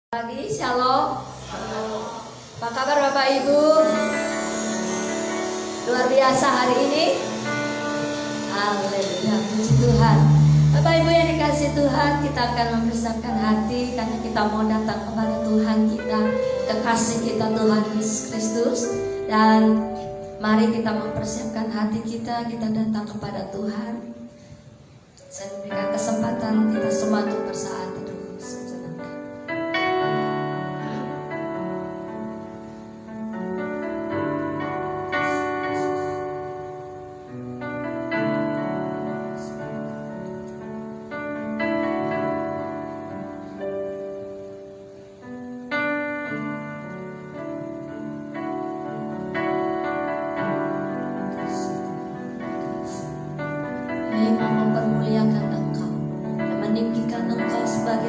Pagi, shalom. Apa kabar Bapak Ibu? Luar biasa hari ini. Haleluya, puji Tuhan. Bapak Ibu yang dikasih Tuhan, kita akan mempersiapkan hati karena kita mau datang kepada Tuhan kita, kekasih kita Tuhan Yesus Kristus. Dan mari kita mempersiapkan hati kita datang kepada Tuhan. Saya memberikan kesempatan kita semua untuk bersaat teduh. Mempermuliakan Engkau dan meninggikan Engkau sebagai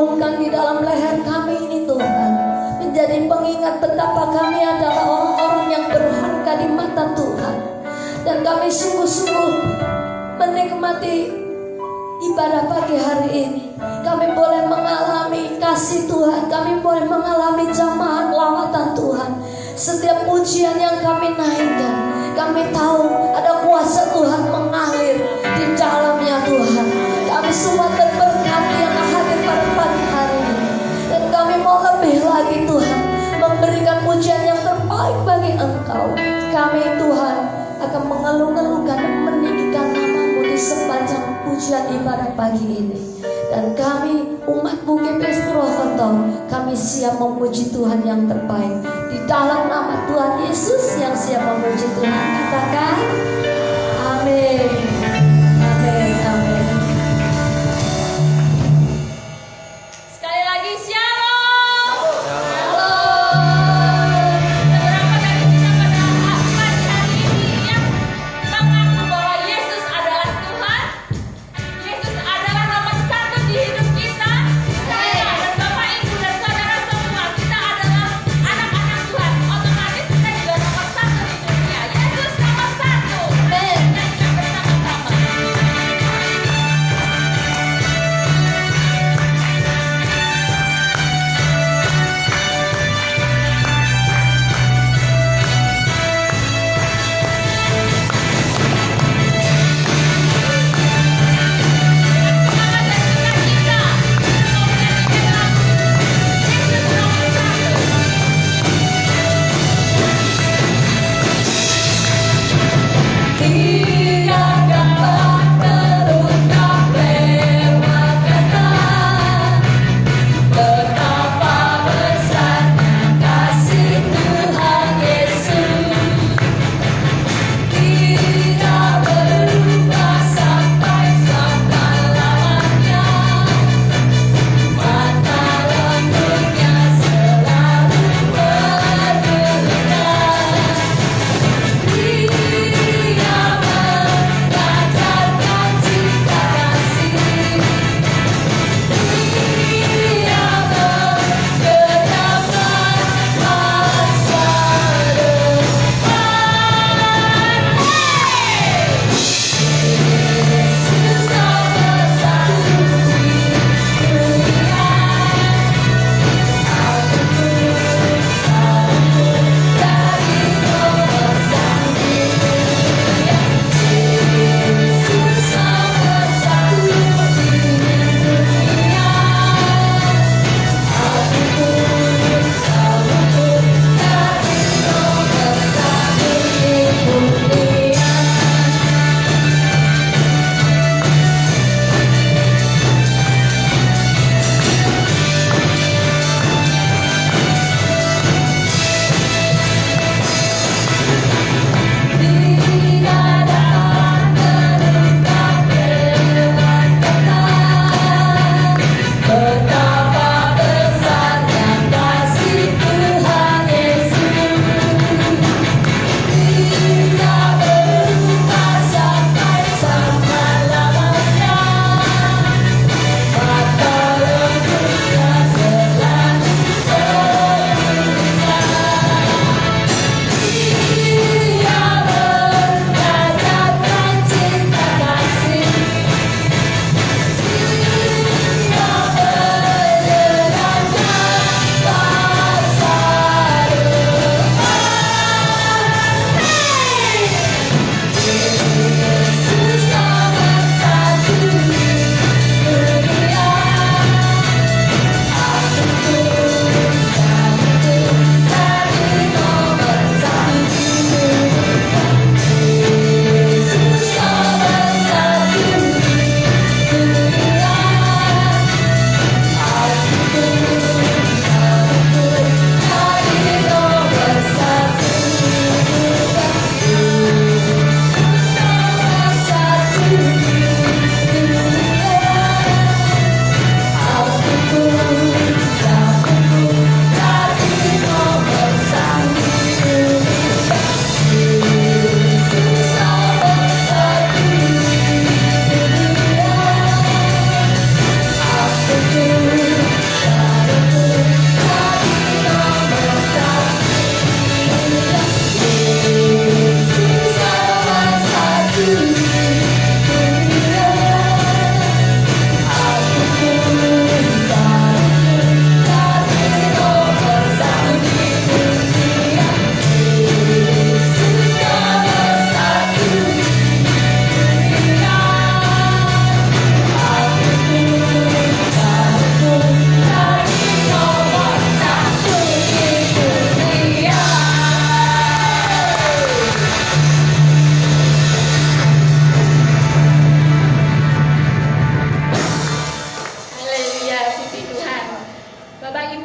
gaungkan di dalam leher kami ini Tuhan, menjadi pengingat betapa kami adalah orang-orang yang berharga di mata Tuhan. Dan kami sungguh-sungguh menikmati ibadah pagi hari ini. Kami boleh mengalami kasih Tuhan, kami boleh mengalami jamaah lawatan Tuhan. Setiap pujian yang kami naikkan, kami tahu ada kuasa Tuhan mengalir di dalamnya Tuhan. Kami semua terberkati yang hadir pada pagi hari ini. Dan kami mau lebih lagi Tuhan, memberikan pujian yang terbaik bagi Engkau. Kami Tuhan akan mengeluh-ngeluhkan dan meninggikan nama-Mu di sepanjang pujian ibadah pagi ini. Dan kami umat-Mu GPS Purwokerto, kami siap memuji Tuhan yang terbaik di dalam nama Tuhan Yesus yang siap memuji Tuhan. Katakan amin. Amin. Amin. Sekali lagi shalom. Shalom. Beberapa dari kita pada pagi hari ini yang mengaku bahwa Yesus adalah Tuhan, Yesus adalah nomor satu di hidup kita. Saya dan Bapak Ibu dan saudara semua, kita adalah anak-anak Tuhan. Otomatis kita juga nomor satu di dunia. Yesus nomor satu. Amin. Nyanyikan bersama-sama.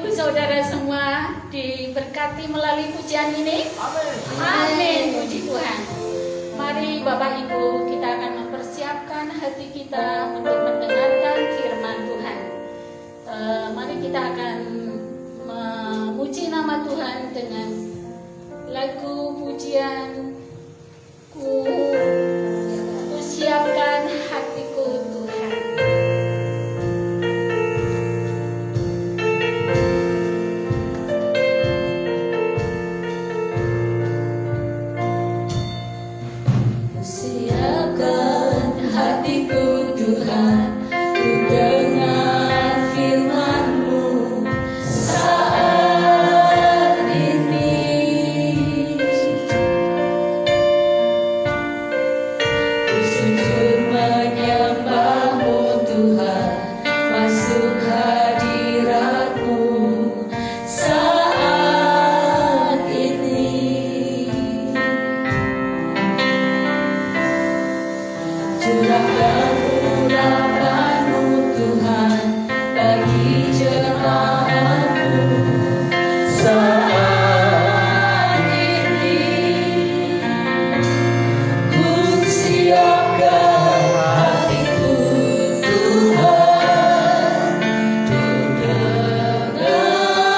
Ibu saudara semua diberkati melalui pujian ini. Amin. Puji Tuhan. Mari Bapak Ibu, kita akan mempersiapkan hati kita untuk mendengarkan firman Tuhan. Mari kita akan memuji nama Tuhan dengan lagu pujian Ku siapkan hatiku Tuhan. Siapkan hatiku Tuhan, ku dengar firman-Mu saat ini. Ku sujud menyembah-Mu Tuhan, masuk hadirat-Mu saat ini. Curahkan urapan-Mu Tuhan bagi jemaat-Mu saat ini. Ku siapkan hatiku Tuhan, ku dengar firman-Mu.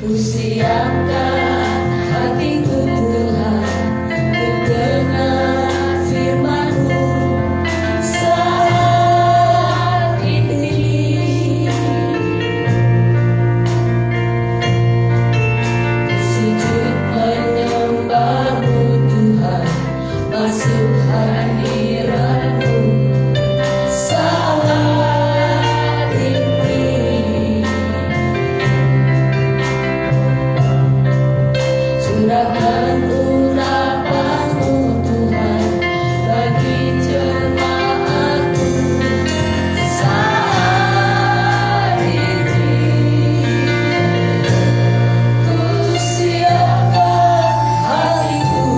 Ku siapkan hatiku Tuhan, ku dengar firman-Mu saat ini. Sujud menyembah-Mu Tuhan, masuk hadirat-Mu saat ini. Curahkan urapan-Mu Tuhan bagi jemaat-Mu saat ini. Ku siapkan hatiku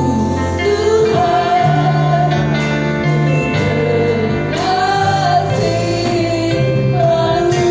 Tuhan, ku dengar firman-Mu.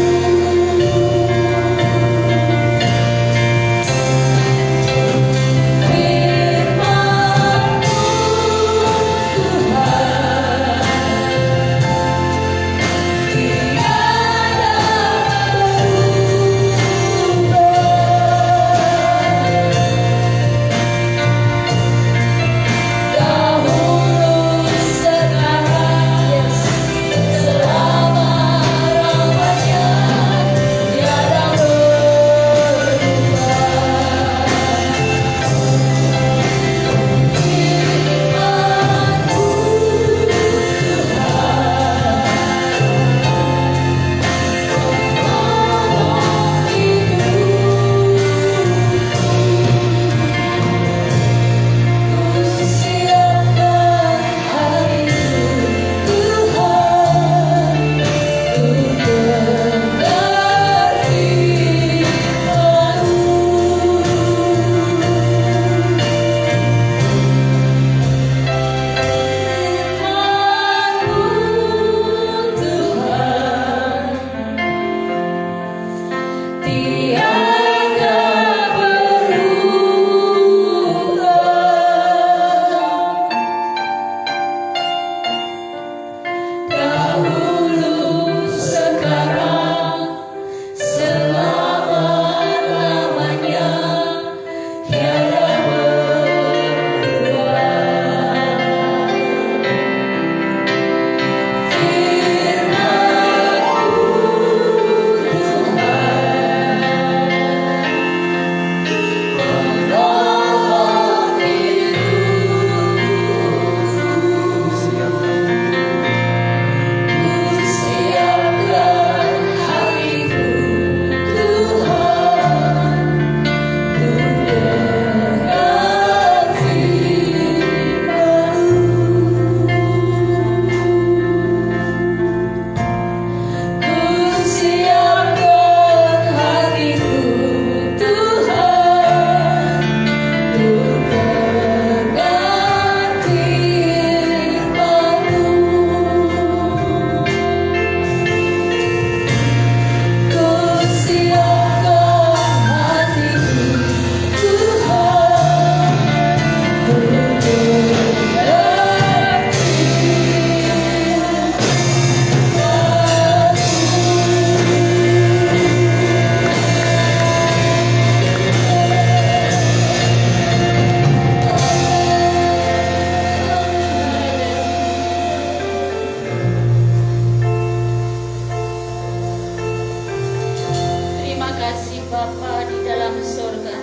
Bapa di dalam surga,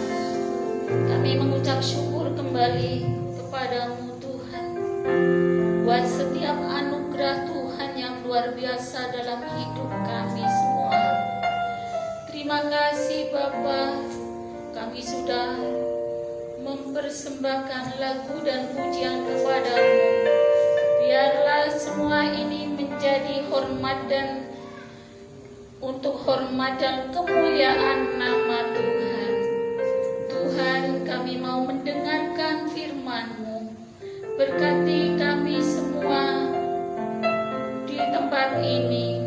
kami mengucap syukur kembali kepadamu Tuhan, buat setiap anugerah Tuhan yang luar biasa dalam hidup kami semua. Terima kasih Bapa, kami sudah mempersembahkan lagu dan pujian kepadamu. Biarlah semua ini menjadi hormat dan untuk hormat dan kemuliaan nama Tuhan. Tuhan, kami mau mendengarkan firman-Mu. Berkati kami semua di tempat ini.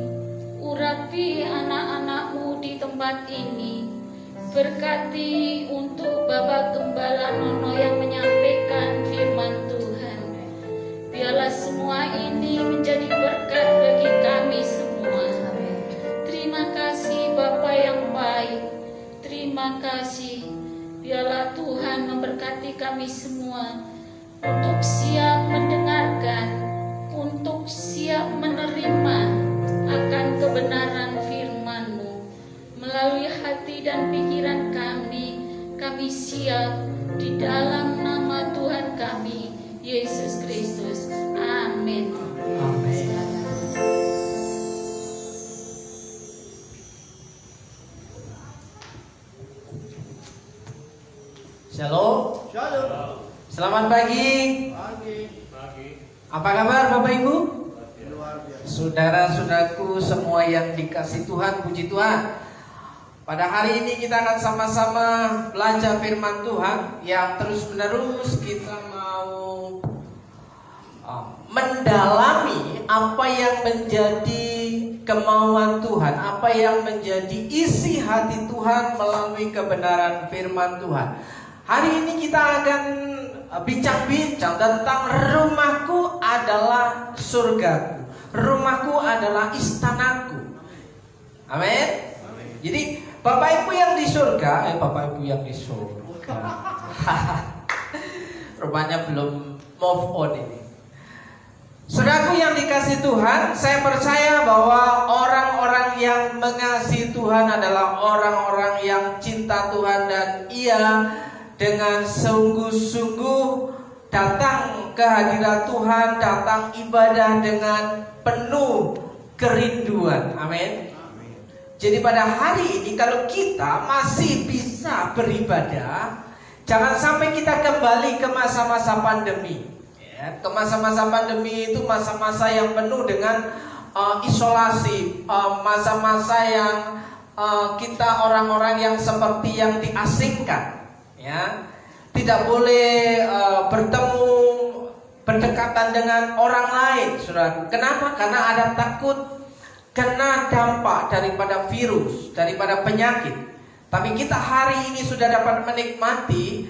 Urapi anak-anak-Mu di tempat ini. Berkati untuk Bapak Gembala Nono yang menyampaikan firman Tuhan. Biarlah semua ini menjadi berkat bagi kami semua. Terima kasih Bapa yang baik. Terima kasih. Biarlah Tuhan memberkati kami semua untuk siap mendengarkan, untuk siap menerima akan kebenaran firman-Mu. Melalui hati dan pikiran kami siap di dalam nama Tuhan kami, Yesus Kristus. Amin. Amin. Shalom. Shalom. Selamat pagi. Pagi. Apa kabar Bapak Ibu? Luar biasa. Saudara-saudaraku semua yang dikasih Tuhan, puji Tuhan. Pada hari ini kita akan sama-sama belajar firman Tuhan yang terus-menerus kita mau mendalami apa yang menjadi kemauan Tuhan, apa yang menjadi isi hati Tuhan melalui kebenaran firman Tuhan. Hari ini kita akan bincang-bincang tentang rumahku adalah surgaku, rumahku adalah istanaku. Amin. Jadi Bapak Ibu yang di surga, Bapak Ibu yang di surga. Rupanya belum move on ini. Saudaraku yang dikasih Tuhan, saya percaya bahwa orang-orang yang mengasihi Tuhan adalah orang-orang yang cinta Tuhan dan ia dengan sungguh-sungguh datang ke hadirat Tuhan, datang ibadah dengan penuh kerinduan. Amin. Jadi pada hari ini kalau kita masih bisa beribadah, jangan sampai kita kembali ke masa-masa pandemi. Ke masa-masa pandemi itu masa-masa yang penuh dengan isolasi, masa-masa yang kita orang-orang yang seperti yang diasingkan, ya, tidak boleh bertemu, berdekatan dengan orang lain, saudara. Kenapa? Karena ada takut kena dampak daripada virus, daripada penyakit. Tapi kita hari ini sudah dapat menikmati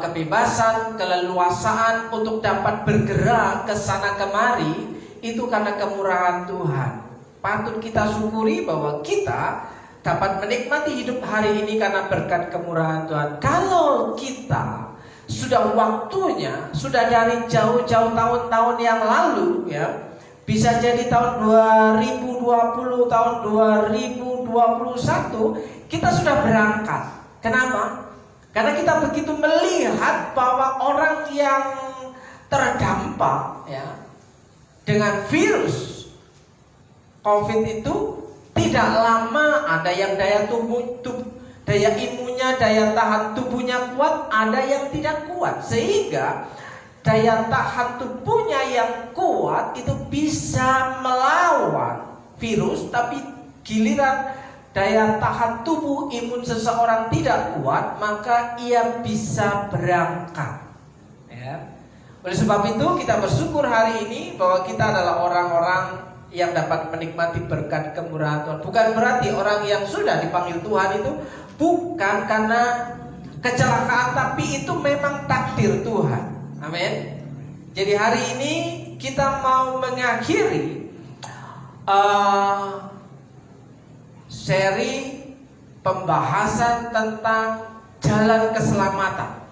kebebasan, keleluasaan untuk dapat bergerak ke sana kemari. Itu karena kemurahan Tuhan. Patut kita syukuri bahwa kita dapat menikmati hidup hari ini karena berkat kemurahan Tuhan. Kalau kita sudah waktunya, sudah dari jauh-jauh tahun-tahun yang lalu, ya, bisa jadi tahun 2020, tahun 2021 kita sudah berangkat. Kenapa? Karena kita begitu melihat bahwa orang yang terdampak, ya, dengan virus COVID itu tidak lama ada yang daya imunnya, daya tahan tubuhnya kuat, ada yang tidak kuat. Sehingga daya tahan tubuhnya yang kuat itu bisa melawan virus, tapi giliran daya tahan tubuh imun seseorang tidak kuat, maka ia bisa berangkat, ya. Oleh sebab itu kita bersyukur hari ini bahwa kita adalah orang-orang yang dapat menikmati berkat kemurahan Tuhan. Bukan berarti orang yang sudah dipanggil Tuhan itu bukan karena kecelakaan, tapi itu memang takdir Tuhan. Amin. Jadi hari ini kita mau mengakhiri seri pembahasan tentang jalan keselamatan.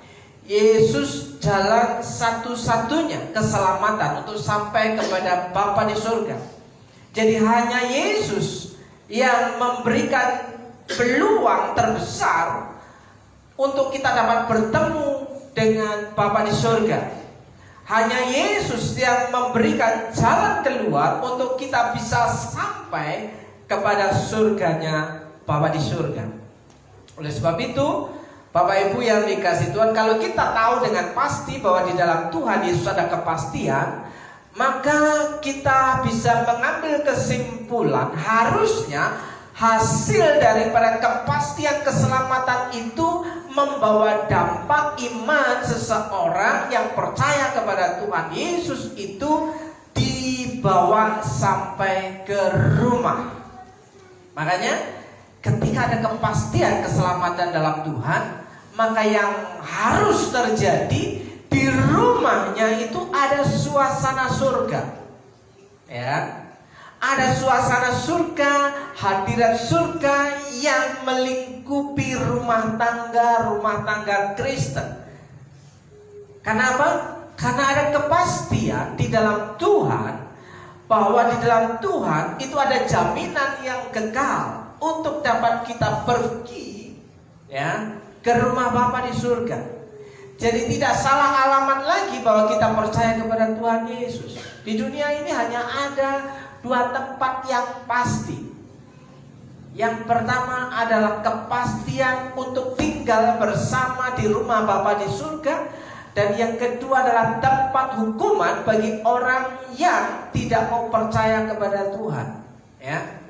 Yesus jalan satu-satunya keselamatan untuk sampai kepada Bapa di surga. Jadi hanya Yesus yang memberikan peluang terbesar untuk kita dapat bertemu dengan Bapa di surga. Hanya Yesus yang memberikan jalan keluar untuk kita bisa sampai kepada surganya Bapa di surga. Oleh sebab itu, Bapak Ibu yang dikasihi Tuhan, kalau kita tahu dengan pasti bahwa di dalam Tuhan Yesus ada kepastian, maka kita bisa mengambil kesimpulan harusnya hasil daripada kepastian keselamatan itu membawa dampak iman seseorang yang percaya kepada Tuhan Yesus itu dibawa sampai ke rumah. Makanya ketika ada kepastian keselamatan dalam Tuhan, maka yang harus terjadi di rumahnya itu ada suasana surga. Ya. Ada suasana surga, hadirat surga yang melingkupi rumah tangga Kristen. Kenapa? Karena ada kepastian di dalam Tuhan, bahwa di dalam Tuhan itu ada jaminan yang kekal untuk dapat kita pergi ya ke rumah Bapa di surga. Jadi tidak salah alamat lagi bahwa kita percaya kepada Tuhan Yesus. Di dunia ini hanya ada dua tempat yang pasti. Yang pertama adalah kepastian untuk tinggal bersama di rumah Bapa di surga, dan yang kedua adalah tempat hukuman bagi orang yang tidak mau percaya kepada Tuhan. Ya.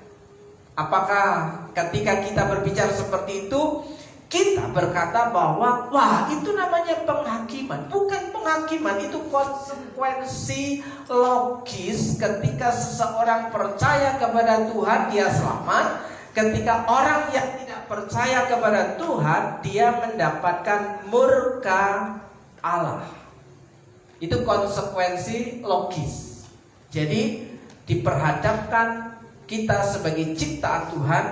Apakah ketika kita berbicara seperti itu kita berkata bahwa wah itu namanya penghakiman? Bukan penghakiman, itu konsekuensi logis. Ketika seseorang percaya kepada Tuhan dia selamat. Ketika orang yang tidak percaya kepada Tuhan dia mendapatkan murka Allah. Itu konsekuensi logis. Jadi diperhadapkan kita sebagai ciptaan Tuhan,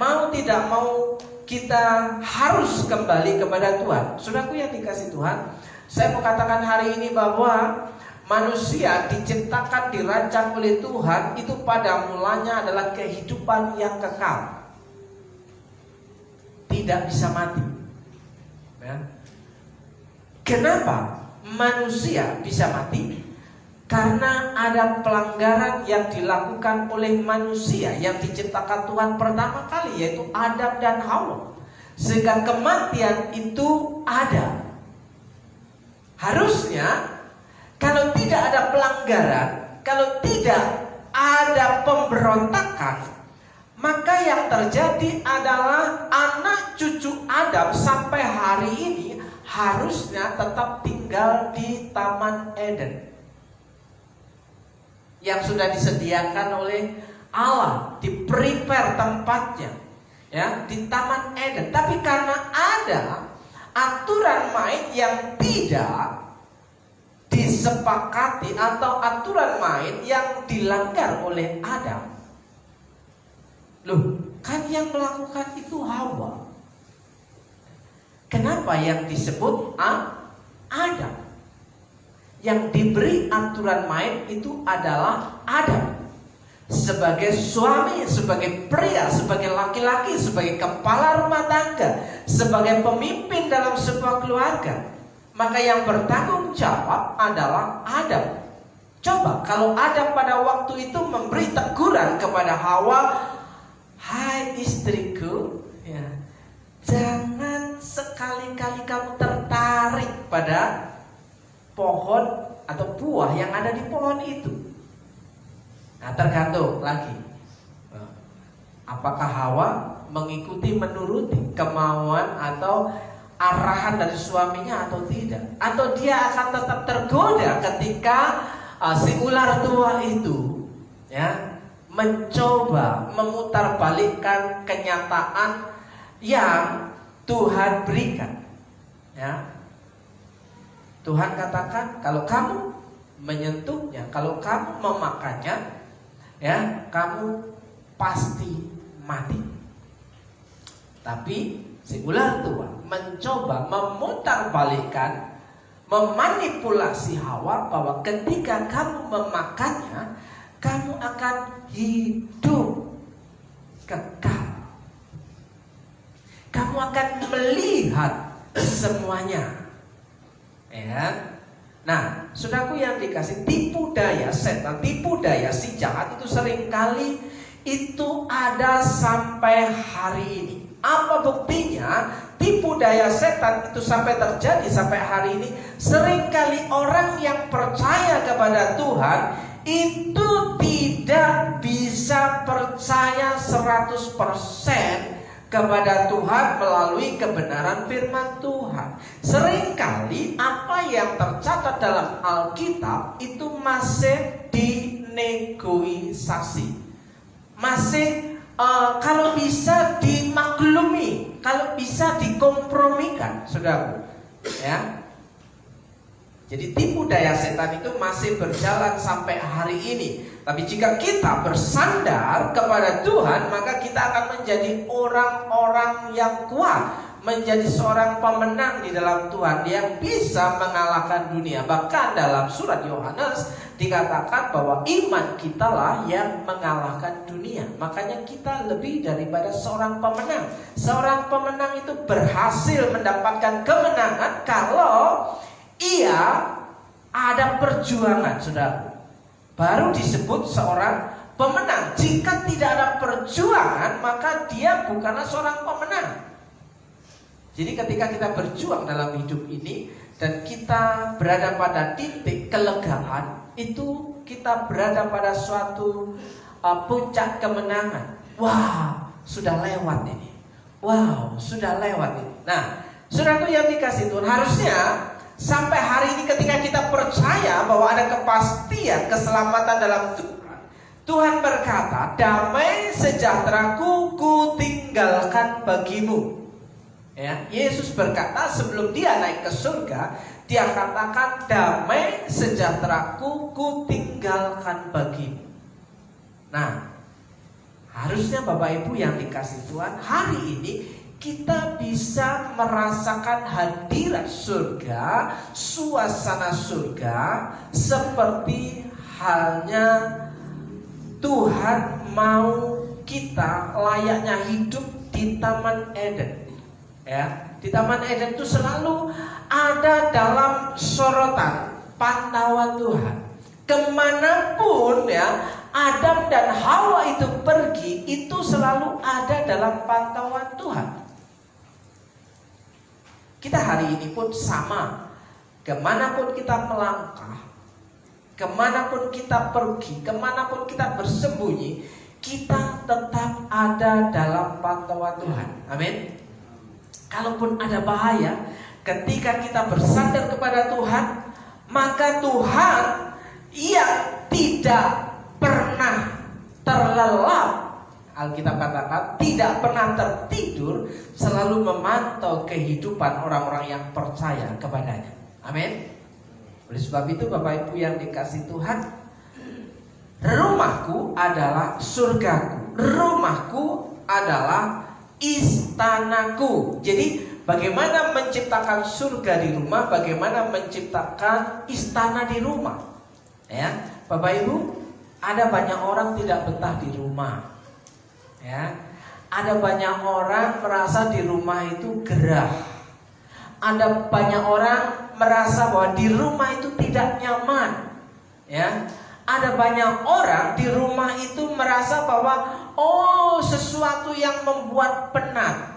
mau tidak mau kita harus kembali kepada Tuhan. Saudaraku yang dikasihi Tuhan, saya mau katakan hari ini bahwa manusia diciptakan, dirancang oleh Tuhan itu pada mulanya adalah kehidupan yang kekal, tidak bisa mati. Ya. Kenapa manusia bisa mati? Karena ada pelanggaran yang dilakukan oleh manusia yang diciptakan Tuhan pertama kali, yaitu Adam dan Hawa. Sehingga kematian itu ada. Harusnya kalau tidak ada pelanggaran, kalau tidak ada pemberontakan, maka yang terjadi adalah anak cucu Adam sampai hari ini harusnya tetap tinggal di Taman Eden yang sudah disediakan oleh Allah, di-prepare tempatnya ya di Taman Eden. Tapi karena ada aturan main yang tidak disepakati atau aturan main yang dilanggar oleh Adam, loh kan yang melakukan itu Hawa. Kenapa yang disebut Adam? Yang diberi aturan main itu adalah Adam. Sebagai suami, sebagai pria, sebagai laki-laki, sebagai kepala rumah tangga, sebagai pemimpin dalam sebuah keluarga, maka yang bertanggung jawab adalah Adam. Coba kalau Adam pada waktu itu memberi teguran kepada Hawa, hai istriku, ya, jangan sekali-kali kamu tertarik pada pohon atau buah yang ada di pohon itu. Nah, tergantung lagi, apakah Hawa mengikuti, menuruti kemauan atau arahan dari suaminya atau tidak, atau dia akan tetap tergoda ketika si ular tua itu ya mencoba memutarbalikkan kenyataan yang Tuhan berikan. Ya, Tuhan katakan kalau kamu menyentuhnya, kalau kamu memakannya, ya kamu pasti mati. Tapi si ular tua mencoba memutarbalikkan, memanipulasi Hawa bahwa ketika kamu memakannya, kamu akan hidup kekal. kamu akan melihat semuanya. Ya. Nah, saudaraku yang dikasih, tipu daya setan, tipu daya si jahat itu seringkali itu ada sampai hari ini. Apa buktinya? Tipu daya setan itu sampai terjadi sampai hari ini. Seringkali orang yang percaya kepada Tuhan itu tidak bisa percaya 100% kepada Tuhan melalui kebenaran firman Tuhan. Seringkali apa yang tercatat dalam Alkitab itu masih dinegosiasi, masih kalau bisa dimaklumi, kalau bisa dikompromikan, saudara. Ya. Jadi tipu daya setan itu masih berjalan sampai hari ini. Tapi jika kita bersandar kepada Tuhan, maka kita akan menjadi orang-orang yang kuat, menjadi seorang pemenang di dalam Tuhan yang bisa mengalahkan dunia. Bahkan dalam surat Yohanes dikatakan bahwa iman kita lah yang mengalahkan dunia. Makanya kita lebih daripada seorang pemenang. Seorang pemenang itu berhasil mendapatkan kemenangan kalau ia ada perjuangan, saudara. Baru disebut seorang pemenang. Jika tidak ada perjuangan, maka dia bukanlah seorang pemenang. Jadi ketika kita berjuang dalam hidup ini dan kita berada pada titik kelegaan, itu kita berada pada suatu puncak kemenangan. Wah, sudah lewat ini. Wow, sudah lewat ini. Nah, saudaraku yang dikasih Tuhan, harusnya sampai hari ini ketika kita percaya bahwa ada kepastian keselamatan dalam Tuhan, Tuhan berkata, damai sejahteraku kutinggalkan bagimu. Ya, Yesus berkata sebelum dia naik ke surga, dia katakan damai sejahteraku kutinggalkan bagimu. Nah, harusnya Bapak Ibu yang dikasih Tuhan, hari ini kita bisa merasakan hadirat surga, suasana surga, seperti halnya Tuhan mau kita layaknya hidup di Taman Eden. Ya, di Taman Eden itu selalu ada dalam sorotan pantauan Tuhan. Kemanapun ya Adam dan Hawa itu pergi, itu selalu ada dalam pantauan Tuhan. Kita hari ini pun sama. Kemanapun kita melangkah, kemanapun kita pergi, kemanapun kita bersembunyi, kita tetap ada dalam pantauan Tuhan. Amin. Kalaupun ada bahaya, ketika kita bersandar kepada Tuhan, maka Tuhan yang tidak pernah terlelap, Alkitab katakan tidak pernah tertidur, selalu memantau kehidupan orang-orang yang percaya kepadanya. Amin. Oleh sebab itu Bapak Ibu yang dikasih Tuhan, rumahku adalah surgaku, rumahku adalah istanaku. Jadi bagaimana menciptakan surga di rumah, bagaimana menciptakan istana di rumah. Ya, Bapak Ibu, ada banyak orang tidak betah di rumah. Ya, ada banyak orang merasa di rumah itu gerah. Ada banyak orang merasa bahwa di rumah itu tidak nyaman. Ya, ada banyak orang di rumah itu merasa bahwa sesuatu yang membuat penat.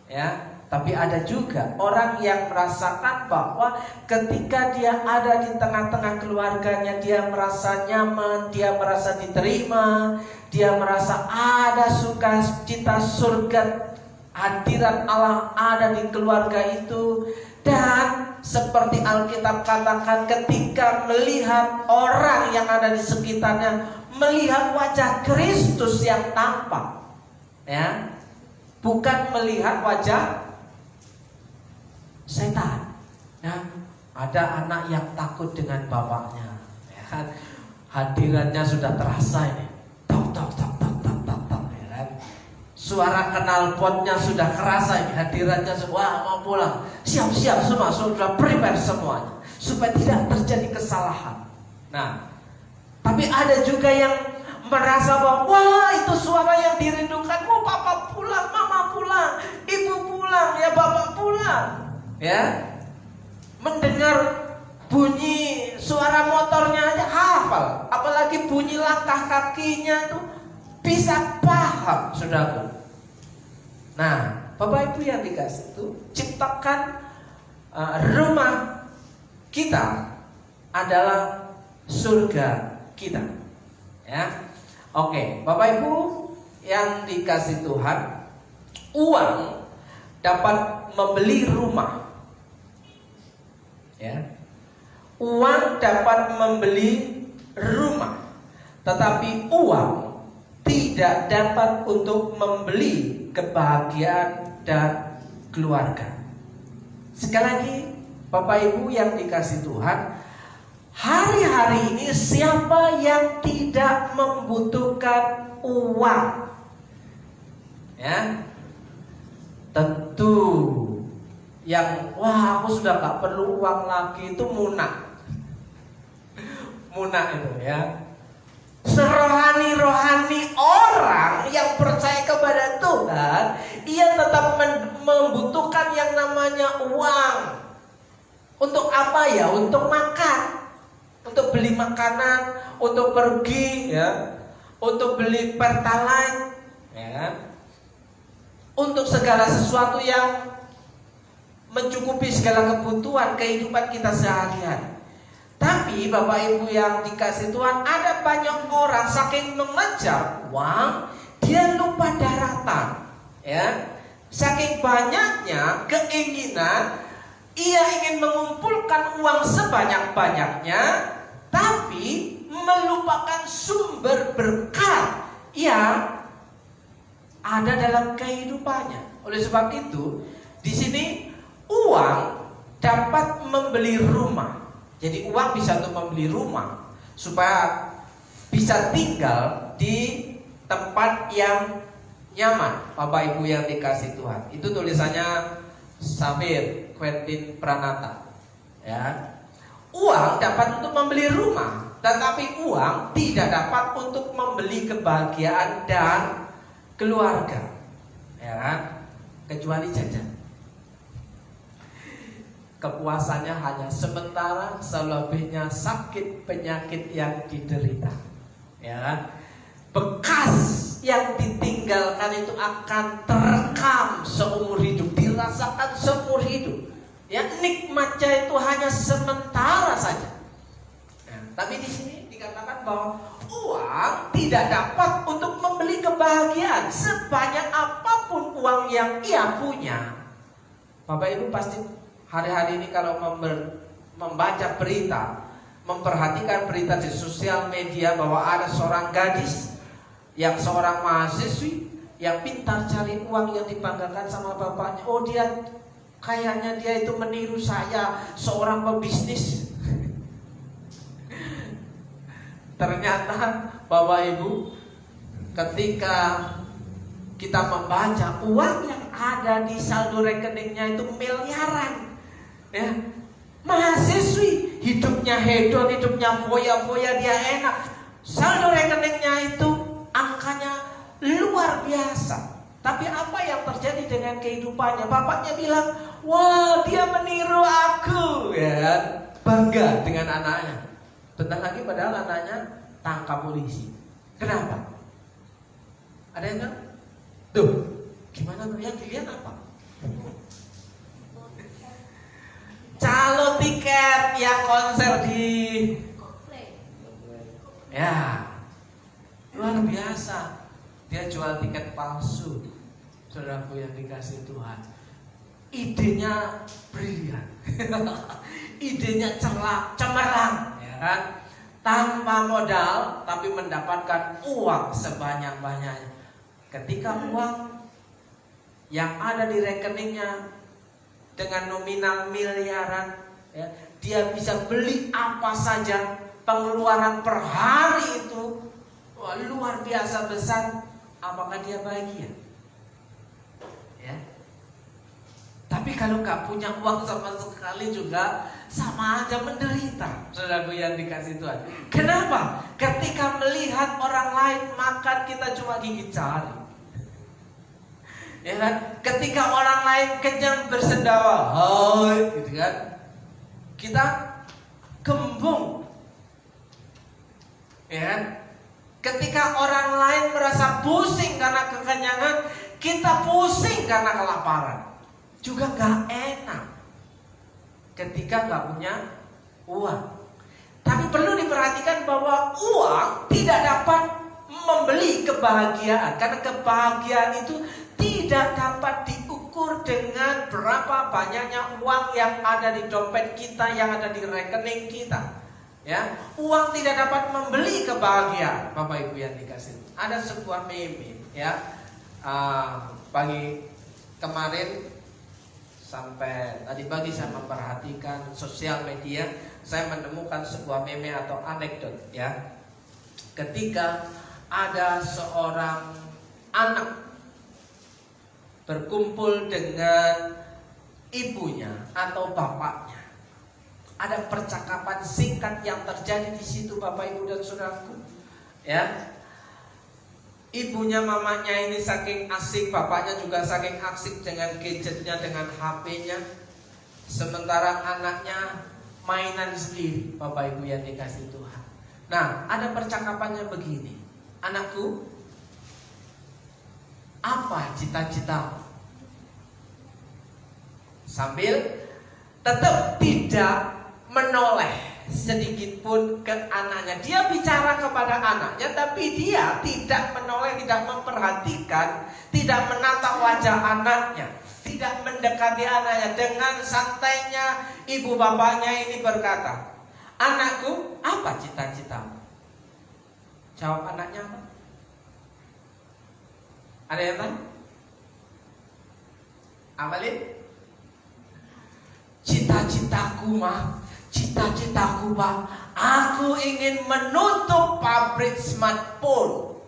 Ya, tapi ada juga orang yang merasakan bahwa ketika dia ada di tengah-tengah keluarganya, dia merasa nyaman, dia merasa diterima, dia merasa ada sukacita surga, hadirat Allah ada di keluarga itu. Dan seperti Alkitab katakan, ketika melihat orang yang ada di sekitarnya, melihat wajah Kristus yang tampak, ya, bukan melihat wajah setan. Ya, ada anak yang takut dengan bapaknya, ya kan? Hadirannya sudah terasa ini, tok tok tok tok tok tok tok, ya kan? Suara knalpotnya sudah kerasa ini, hadirannya semua mau pulang, siap-siap semua, sudah prepare semuanya supaya tidak terjadi kesalahan. Nah, tapi ada juga yang merasa bahwa wah, itu suara yang dirindukan, papa pulang, mama pulang, ibu pulang, ya bapak pulang, ya. Mendengar bunyi suara motornya aja hafal, apalagi bunyi langkah kakinya tuh bisa paham, saudaraku. Nah, Bapak Ibu yang dikasih itu, ciptakan rumah kita adalah surga kita, ya. Oke, Bapak Ibu yang dikasih Tuhan, uang dapat membeli rumah, ya. Uang dapat membeli rumah, tetapi uang tidak dapat untuk membeli kebahagiaan dan keluarga. Sekali lagi, Bapak Ibu yang dikasih Tuhan, hari-hari ini siapa yang tidak membutuhkan uang? Ya, tentu yang wah aku sudah gak perlu uang lagi itu munafik. Munafik itu ya. Serohani-rohani orang yang percaya kepada Tuhan, ia tetap membutuhkan yang namanya uang. Untuk apa ya? Untuk makan, untuk beli makanan, untuk pergi, ya, untuk beli pertalite, ya, untuk segala sesuatu yang mencukupi segala kebutuhan kehidupan kita sehari-hari. Tapi Bapak Ibu yang dikasih Tuhan, ada banyak orang saking mengejar uang, dia lupa daratan, ya. Saking banyaknya keinginan, ia ingin mengumpulkan uang sebanyak-banyaknya, tapi melupakan sumber berkat yang ada dalam kehidupannya. Oleh sebab itu, di sini uang dapat membeli rumah. Jadi uang bisa untuk membeli rumah supaya bisa tinggal di tempat yang nyaman. Bapak Ibu yang dikasih Tuhan, itu tulisannya Sabir Quentin Pranata, ya. Uang dapat untuk membeli rumah, tetapi uang tidak dapat untuk membeli kebahagiaan dan keluarga, ya, kecuali jajan. Kepuasannya hanya sementara, selebihnya sakit penyakit yang diderita, ya. Bekas yang ditinggalkan itu akan terekam seumur hidup, dirasakan seumur hidup. Ya, nikmatnya itu hanya sementara saja. Nah, tapi di sini dikatakan bahwa uang tidak dapat untuk membeli kebahagiaan sebanyak apapun uang yang ia punya. Bapak Ibu pasti hari-hari ini kalau membaca berita, memperhatikan berita di sosial media bahwa ada seorang gadis yang seorang mahasiswi yang pintar cari uang, yang dibanggakan sama bapaknya. Oh, dia kayaknya dia itu meniru saya, seorang pebisnis. Ternyata Bapak Ibu, ketika kita membaca uang yang ada di saldo rekeningnya itu miliaran. Ya, mahasiswi hidupnya hedon, hidupnya foya-foya, dia enak. Saldo rekeningnya itu angkanya luar biasa. Tapi apa yang terjadi dengan kehidupannya? Bapaknya bilang, wah, dia meniru aku, ya, bangga dengan anaknya. Bentar lagi padahal anaknya tangkap polisi. Kenapa? Ada yang bilang, tuh, gimana yang dilihat apa? Calo tiket yang konser di, ya, luar biasa. Dia jual tiket palsu. Saudaraku yang dikasih Tuhan, idenya brilian. Idenya cemerlang, ya kan? Tanpa modal tapi mendapatkan uang sebanyak-banyaknya. Ketika uang yang ada di rekeningnya dengan nominal miliaran, ya, dia bisa beli apa saja. Pengeluaran per hari itu wah, luar biasa besar. Apakah dia bahagia? Ya. Tapi kalau nggak punya uang sama sekali juga sama aja menderita. Saudaraku yang dikasih Tuhan, kenapa? Ketika melihat orang lain makan, kita cuma gigit jari. Ya kan? Ketika orang lain kenyang bersendawa, hai, gitu kan? Kita gembung. Ya kan? Ketika orang lain merasa pusing karena kekenyangan, kita pusing karena kelaparan. Juga gak enak ketika gak punya uang. Tapi perlu diperhatikan bahwa uang tidak dapat membeli kebahagiaan. Karena kebahagiaan itu tidak dapat diukur dengan berapa banyaknya uang yang ada di dompet kita, yang ada di rekening kita. Ya, uang tidak dapat membeli kebahagiaan. Bapak Ibu yang dikasih, ada sebuah meme, ya, pagi kemarin sampai tadi pagi saya memperhatikan sosial media, saya menemukan sebuah meme atau anekdot, ya. Ketika ada seorang anak berkumpul dengan ibunya atau bapaknya, ada percakapan singkat yang terjadi di situ, Bapak Ibu dan Saudaraku, ya. Ibunya, mamanya ini saking asik, bapaknya juga saking asik dengan gadgetnya, dengan HP-nya. Sementara anaknya mainan sendiri, Bapak Ibu yang dikasih Tuhan. Nah, ada percakapannya begini. Anakku, apa cita-citamu? Sambil tetap tidak menoleh sedikit pun ke anaknya. Dia bicara kepada anaknya, tapi dia tidak menoleh, tidak memperhatikan, tidak menatap wajah anaknya, tidak mendekati anaknya. Dengan santainya ibu bapaknya ini berkata, anakku, apa cita-citamu? Jawab anaknya apa? Ada yang tahu? Amalin? Cita-citaku mah, cita-citaku Pak, aku ingin menutup pabrik smartphone.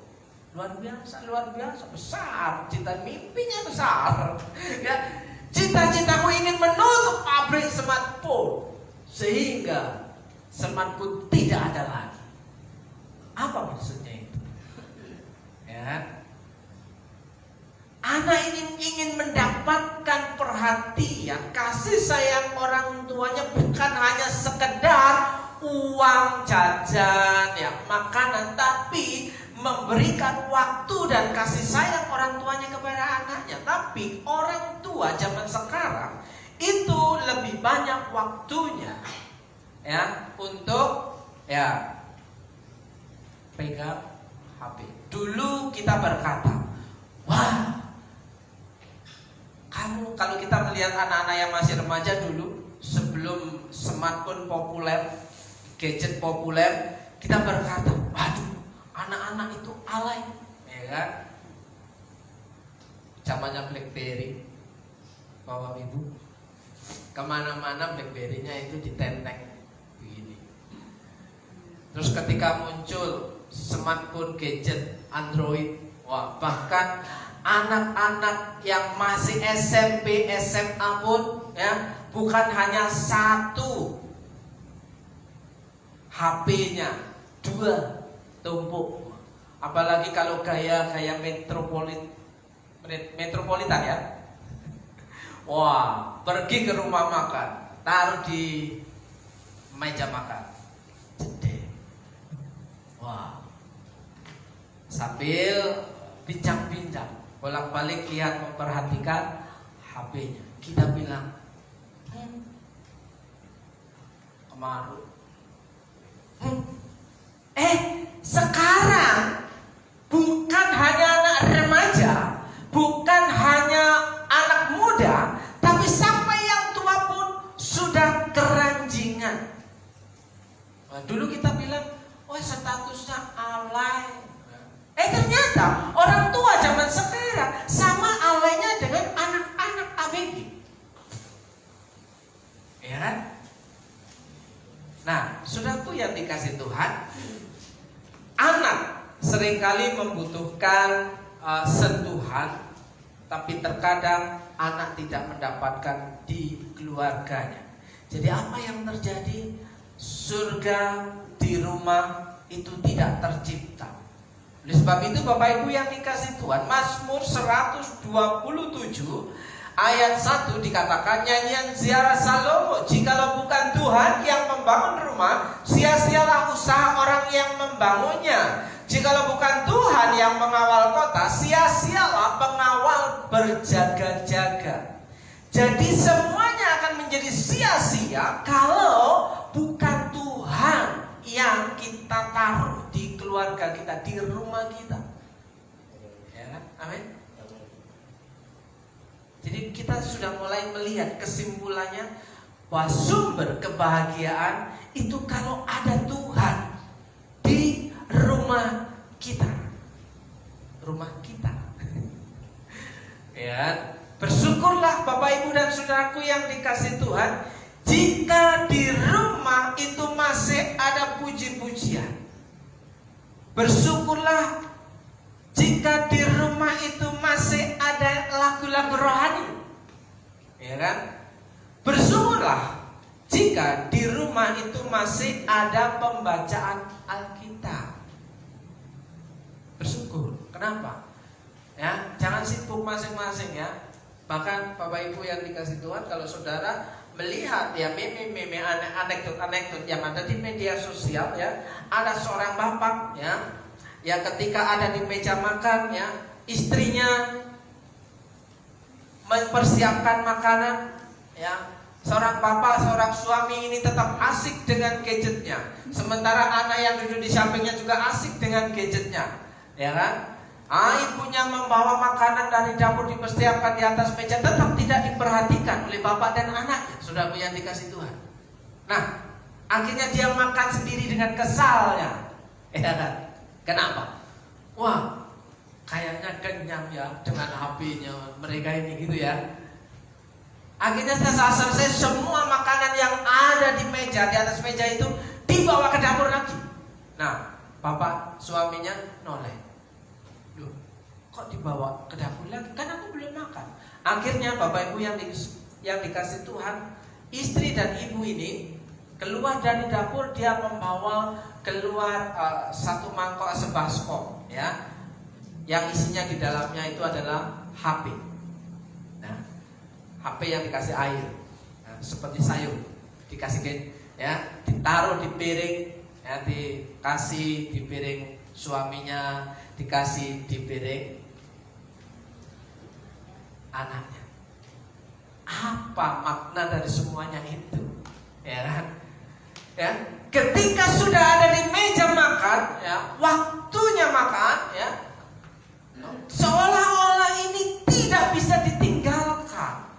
Luar biasa, besar, cita mimpinya besar. Ya, cita-citaku ingin menutup pabrik smartphone sehingga smartphone tidak ada lagi. Apa maksudnya itu? Ya. Anak ini ingin mendapatkan perhatian, kasih sayang orang tuanya, bukan hanya sekedar uang jajan, ya, makanan, tapi memberikan waktu dan kasih sayang orang tuanya kepada anaknya. Tapi orang tua zaman sekarang itu lebih banyak waktunya, ya, untuk, ya, pegang HP. Dulu kita berkata, wah, kamu, kalau kita melihat anak-anak yang masih remaja dulu, sebelum smartphone populer, gadget populer, kita berkata, waduh, anak-anak itu alay, ya kan? Zamannya BlackBerry, Bapak Ibu, kemana-mana BlackBerry-nya itu ditenteng begini. Terus ketika muncul smartphone gadget Android, wah, bahkan anak-anak yang masih SMP, SMA pun, ya, bukan hanya satu HP-nya, dua tumpuk. Apalagi kalau gaya metropolitan, ya. Wah, pergi ke rumah makan, taruh di meja makan, jedek. Wah, sambil bincang-bincang, bolak-balik lihat, memperhatikan HP-nya. Kita bilang, kemaru. Sekarang bukan hanya anak remaja, bukan hanya anak muda, tapi sampai yang tua pun sudah keranjingan. Nah, dulu kita bilang, oh, statusnya alay. Ternyata orang tua zaman sekarang sama alaynya dengan anak-anak ABG, ya kan? Nah, saudaraku yang dikasih Tuhan, anak seringkali membutuhkan sentuhan, tapi terkadang anak tidak mendapatkan di keluarganya. Jadi apa yang terjadi? Surga di rumah itu tidak tercipta. Oleh sebab itu Bapak Ibu yang dikasih Tuhan, Mazmur 127 ayat 1 dikatakan, nyanyian ziarah Salomo, jikalau bukan Tuhan yang membangun rumah, sia-sialah usaha orang yang membangunnya. Jikalau bukan Tuhan yang mengawal kota, sia-sialah pengawal berjaga-jaga. Jadi semuanya akan menjadi sia-sia kalau bukan Tuhan yang kita taruh di keluarga kita, di rumah kita. Ya kan? Amin. Jadi kita sudah mulai melihat kesimpulannya bahwa sumber kebahagiaan itu kalau ada Tuhan di rumah kita. Rumah kita. Ya, bersyukurlah Bapak Ibu dan saudaraku yang dikasih Tuhan, jika di rumah itu masih ada puji-pujian. Bersyukurlah jika di rumah itu masih ada lagu-lagu rohani. Ya kan? Bersyukurlah jika di rumah itu masih ada pembacaan Alkitab. Bersyukur. Kenapa? Ya, jangan sibuk masing-masing ya. Bahkan Bapak Ibu yang dikasih Tuhan, kalau saudara melihat ya meme-meme anekdot yang ada di media sosial ya, ada seorang bapak ya ketika ada di meja makan ya, istrinya mempersiapkan makanan ya, seorang bapak, seorang suami ini tetap asik dengan gadgetnya, sementara anak yang duduk di sampingnya juga asik dengan gadgetnya, ya kan? Ibunya membawa makanan dari dapur dipersiapkan di atas meja, tetap tidak diperhatikan oleh bapak dan anaknya, saudara yang dikasih Tuhan. Nah, akhirnya dia makan sendiri dengan kesalnya, ya kan? Kenapa? Wah, kayaknya kenyang ya dengan HP-nya mereka ini gitu ya. Akhirnya setelah selesai semua makanan yang ada di meja, di atas meja itu dibawa ke dapur lagi. Nah, bapak suaminya noleh. Loh, kok dibawa ke dapur lagi? Kan aku belum makan. Akhirnya Bapak Ibu yang dikasih Tuhan, istri dan ibu ini keluar dari dapur, dia membawa keluar satu mangkok sebaskom ya, yang isinya di dalamnya itu adalah HP. Nah, HP yang dikasih air, nah, seperti sayur, dikasih ya, ditaruh di piring ya, dikasih di piring suaminya, dikasih di piring anaknya. Apa makna dari semuanya itu? Ya kan? Ya, ketika sudah ada di meja makan, ya, waktunya makan, ya, seolah-olah ini tidak bisa ditinggalkan,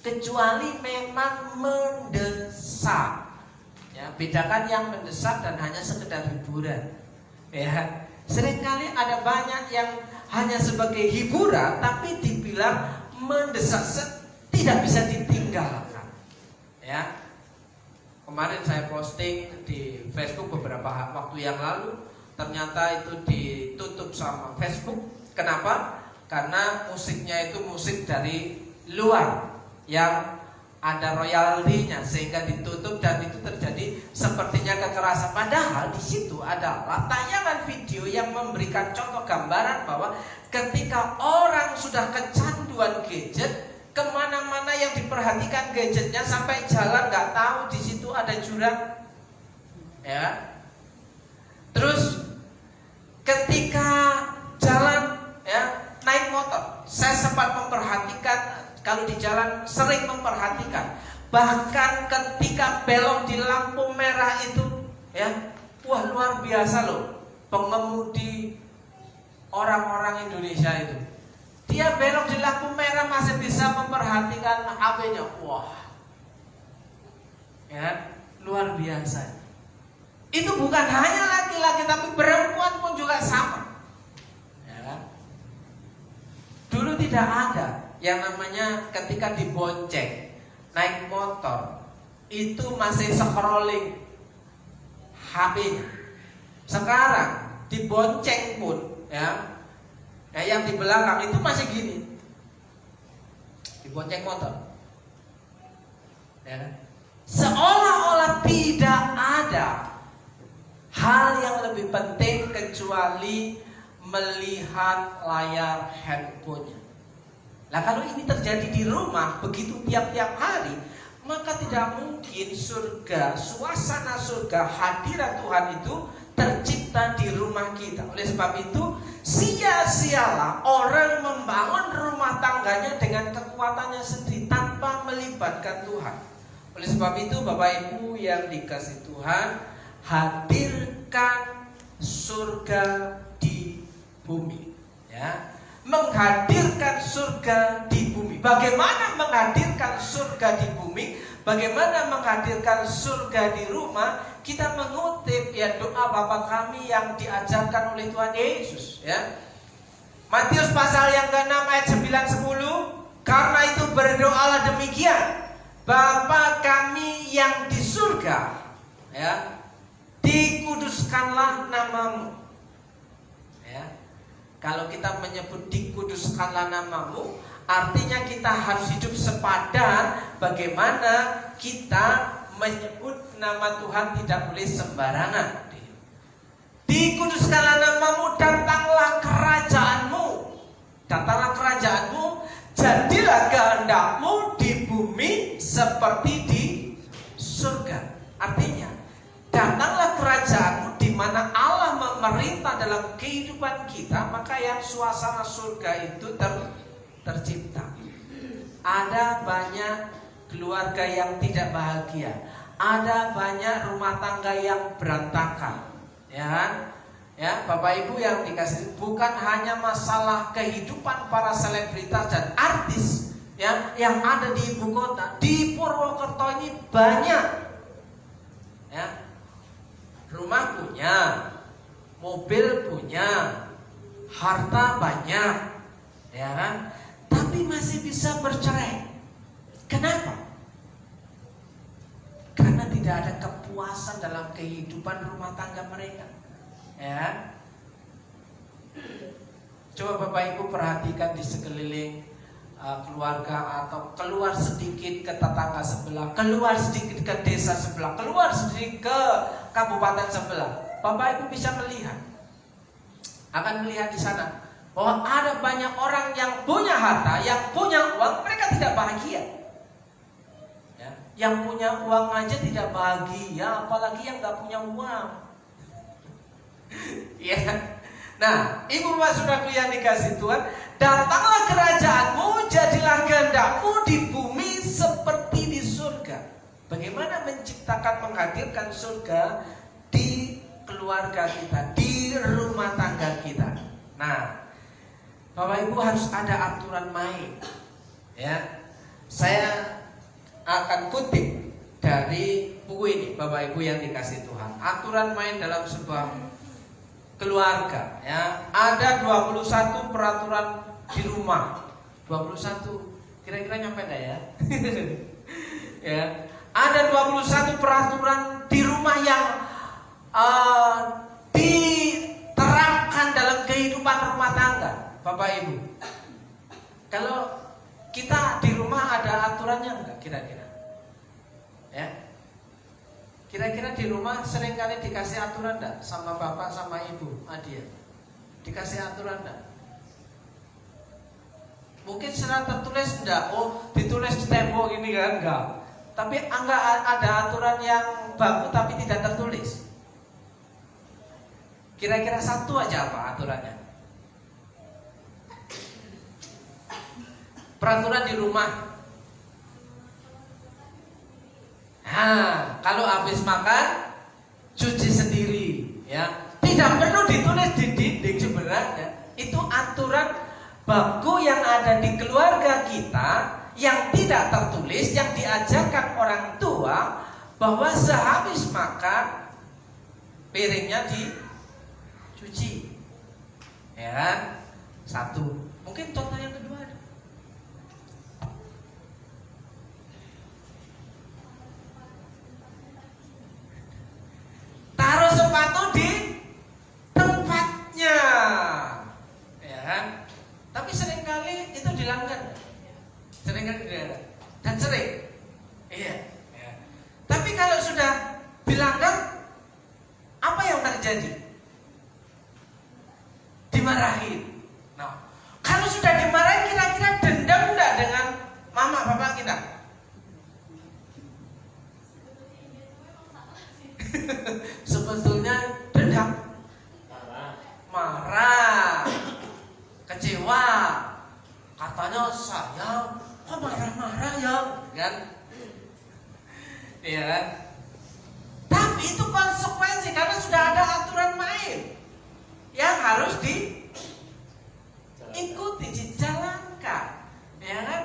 kecuali memang mendesak. Ya, bedakan yang mendesak dan hanya sekedar hiburan. Ya, seringkali ada banyak yang hanya sebagai hiburan, tapi dibilang mendesak, tidak bisa ditinggalkan. Ya. Kemarin saya posting di Facebook beberapa waktu yang lalu, ternyata itu ditutup sama Facebook. Kenapa? Karena musiknya itu musik dari luar yang ada royaltinya, sehingga ditutup dan itu terjadi sepertinya kekerasan. Padahal di situ adalah tayangan video yang memberikan contoh gambaran bahwa ketika orang sudah kecanduan gadget, kemana-mana yang diperhatikan gadgetnya, sampai jalan nggak tahu di situ ada jurang, ya. Terus ketika jalan, ya, naik motor, saya sempat memperhatikan kalau di jalan, sering memperhatikan. Bahkan ketika belok di lampu merah itu, ya, wah luar biasa loh pengemudi orang-orang Indonesia itu. Dia belok di lampu merah masih bisa memperhatikan HP-nya. Wah, ya, luar biasa. Itu bukan hanya laki-laki, tapi perempuan pun juga sama. Ya kan? Dulu tidak ada yang namanya ketika dibonceng naik motor itu masih scrolling HP-nya. Sekarang dibonceng pun, ya, yang di belakang itu masih gini, dibonceng motor, ya. Seolah-olah tidak ada hal yang lebih penting kecuali melihat layar handphonenya. Nah, kalau ini terjadi di rumah begitu tiap-tiap hari, maka tidak mungkin surga, suasana surga, hadirat Tuhan itu tercipta di rumah kita. Oleh sebab itu, sia-sialah orang membangun rumah tangganya dengan kekuatannya sendiri tanpa melibatkan Tuhan. Oleh sebab itu, Bapak Ibu yang dikasihi Tuhan, hadirkan surga di bumi, ya. Menghadirkan surga di bumi. Bagaimana menghadirkan surga di bumi? Bagaimana menghadirkan surga di rumah? Kita mengutip ya doa Bapa kami yang diajarkan oleh Tuhan Yesus, ya. Matius pasal yang ke-6 ayat 9-10. Karena itu berdoalah demikian: Bapa kami yang di surga, ya, dikuduskanlah namamu. Ya. Kalau kita menyebut dikuduskanlah namamu, artinya kita harus hidup sepadan bagaimana kita menyebut nama Tuhan tidak boleh sembarangan. Dikuduskanlah namamu, datanglah kerajaanmu. Datanglah kerajaanmu, jadilah kehendakmu di bumi seperti di surga. Artinya, datanglah kerajaanmu di mana Allah memerintah dalam kehidupan kita, maka yang suasana surga itu tercipta. Ada banyak keluarga yang tidak bahagia, ada banyak rumah tangga yang berantakan, ya kan? Ya, Bapak Ibu yang dikasihi, bukan hanya masalah kehidupan para selebritas dan artis ya, yang ada di ibu kota, di Purwokerto ini banyak, ya. Rumah punya, mobil punya, harta banyak, ya kan? Tapi masih bisa bercerai. Kenapa? Karena tidak ada kepuasan dalam kehidupan rumah tangga mereka, ya. Coba Bapak Ibu perhatikan di sekeliling keluarga, atau keluar sedikit ke tetangga sebelah, keluar sedikit ke desa sebelah, keluar sedikit ke kabupaten sebelah. Bapak Ibu bisa melihat, akan melihat di sana bahwa ada banyak orang yang punya harta, yang punya uang, mereka tidak bahagia. Ya, yang punya uang aja tidak bahagia, apalagi yang nggak punya uang. Ya. Nah, Ibu Bapak Saudaraku yang dikasihi Tuhan, datanglah kerajaanmu, jadilah kehendakmu di bumi seperti di surga. Bagaimana menciptakan, menghadirkan surga di keluarga kita, di rumah tangga kita. Nah, Bapak Ibu harus ada aturan main, ya. Saya akan kutip dari buku ini, Bapak Ibu yang dikasihi Tuhan. Aturan main dalam sebuah keluarga, ya. Ada 21 peraturan di rumah. 21. Kira-kira nyampe enggak ya? Ya. Ada 21 peraturan di rumah yang diterapkan dalam kehidupan rumah tangga, Bapak Ibu. Kalau kita di rumah ada aturannya enggak kira-kira? Ya. Kira-kira di rumah sering kali dikasih aturan enggak sama bapak sama ibu adik? Dikasih aturan enggak? Mungkin secara tertulis enggak, oh ditulis di tembok ini kan, enggak. Tapi enggak ada aturan yang baku tapi tidak tertulis. Kira-kira satu aja apa aturannya? Peraturan di rumah. Nah, kalau habis makan cuci sendiri, ya. Tidak perlu ditulis di dinding sebenarnya. Itu aturan baku yang ada di keluarga kita yang tidak tertulis, yang diajarkan orang tua, bahwa sehabis makan piringnya dicuci, ya kan? Satu. Mungkin contoh yang kedua ada. Taruh sepatu di tempatnya, ya kan? Tapi seringkali itu dilanggar, seringkali dilanggar dan sering, iya. Ya. Tapi kalau sudah dilanggar, apa yang terjadi? Dimarahi. Sebetulnya dendam, marah, kecewa. Katanya sayang, kok marah-marah ya, kan? Iya kan? Tapi itu konsekuensi karena sudah ada aturan main yang harus diikuti, dijalankan, ya kan?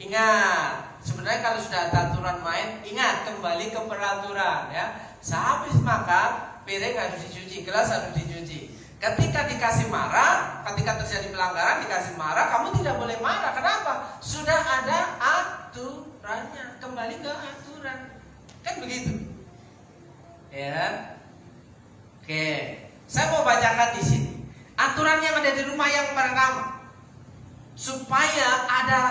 Ingat, sebenarnya kalau sudah ada aturan main, ingat kembali ke peraturan, ya. Sehabis makan, piring harus dicuci, gelas harus dicuci. Ketika dikasih marah, ketika terjadi pelanggaran dikasih marah, kamu tidak boleh marah. Kenapa? Sudah ada aturannya. Kembali ke aturan, kan begitu? Ya. Oke, saya mau bacakan di sini aturan yang ada di rumah yang pertama, supaya ada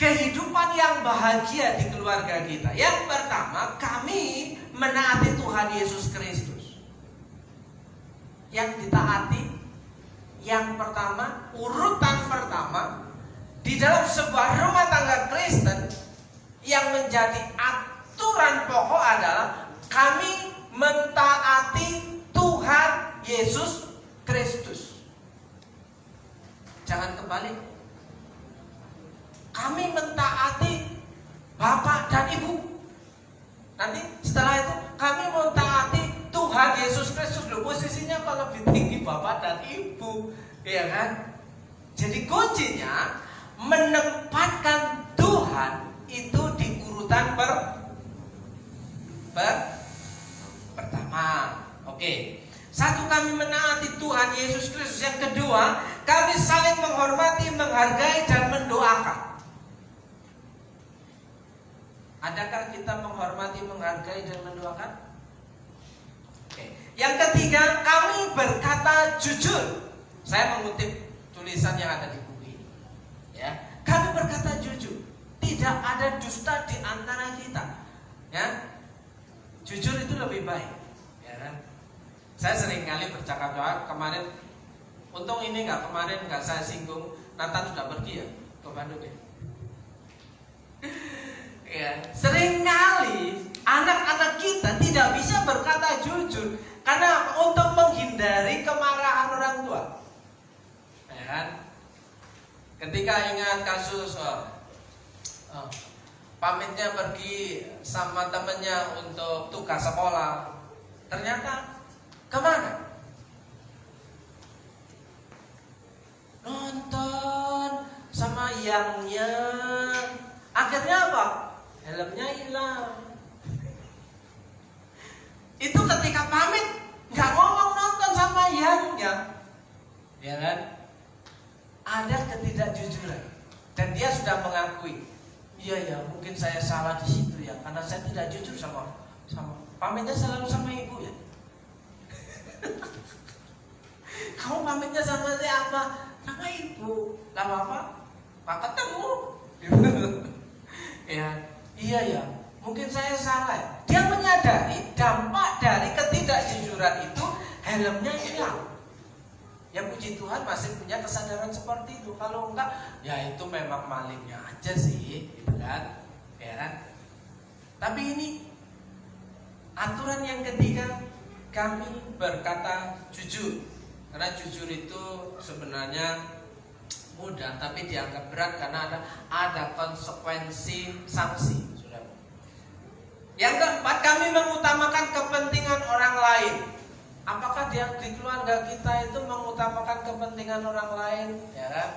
kehidupan yang bahagia di keluarga kita. Yang pertama, kami menaati Tuhan Yesus Kristus. Yang ditaati, yang pertama, urutan pertama di dalam sebuah rumah tangga Kristen, yang menjadi aturan pokok adalah kami mentaati Tuhan Yesus Kristus. Jangan kembali. Kami mentaati Bapak dan Ibu. Nanti setelah itu kami mentaati Tuhan Yesus Kristus. Loh, posisinya kok lebih tinggi Bapak dan Ibu, ya kan? Jadi kuncinya menempatkan Tuhan itu di urutan pertama. Oke. Satu, kami menaati Tuhan Yesus Kristus. Yang kedua, kami saling menghormati, menghargai dan mendoakan. Adakah kita menghormati, menghargai dan mendoakan? Oke. Yang ketiga, kami berkata jujur. Saya mengutip tulisan yang ada di buku ini. Ya, kami berkata jujur. Tidak ada dusta di antara kita. Ya, jujur itu lebih baik. Ya kan? Saya sering kali bercakap-cakap kemarin. Untung ini kemarin nggak saya singgung. Nathan sudah pergi ya ke Bandung ya. Ya, sering kali anak-anak kita tidak bisa berkata jujur karena untuk menghindari kemarahan orang tua. Ya kan? Ketika ingat kasus pamitnya pergi sama temennya untuk tugas sekolah, ternyata kemana? Nonton sama yangnya. Akhirnya apa? Helmnya hilang. Itu ketika pamit nggak ngomong nonton sama yangnya, ya kan? Ada ketidakjujuran dan dia sudah mengakui, iya ya mungkin saya salah di situ ya, karena saya tidak jujur sama pamitnya selalu sama ibu ya. Kamu pamitnya sama siapa? Sama ibu. Lah apa? Pak ketemu. Ya, iya ya. Mungkin saya salah. Dia menyadari dampak dari ketidakjujuran itu, helmnya hilang. Ya puji Tuhan masih punya kesadaran seperti itu. Kalau enggak, ya itu memang malingnya aja sih, gitu kan? Ya kan? Tapi ini aturan yang ketiga, kami berkata jujur. Karena jujur itu sebenarnya mudah, tapi dianggap berat karena ada konsekuensi sanksi. Sudah. Yang keempat, kami mengutamakan kepentingan orang lain. Apakah di keluarga kita itu mengutamakan kepentingan orang lain? Ya kan?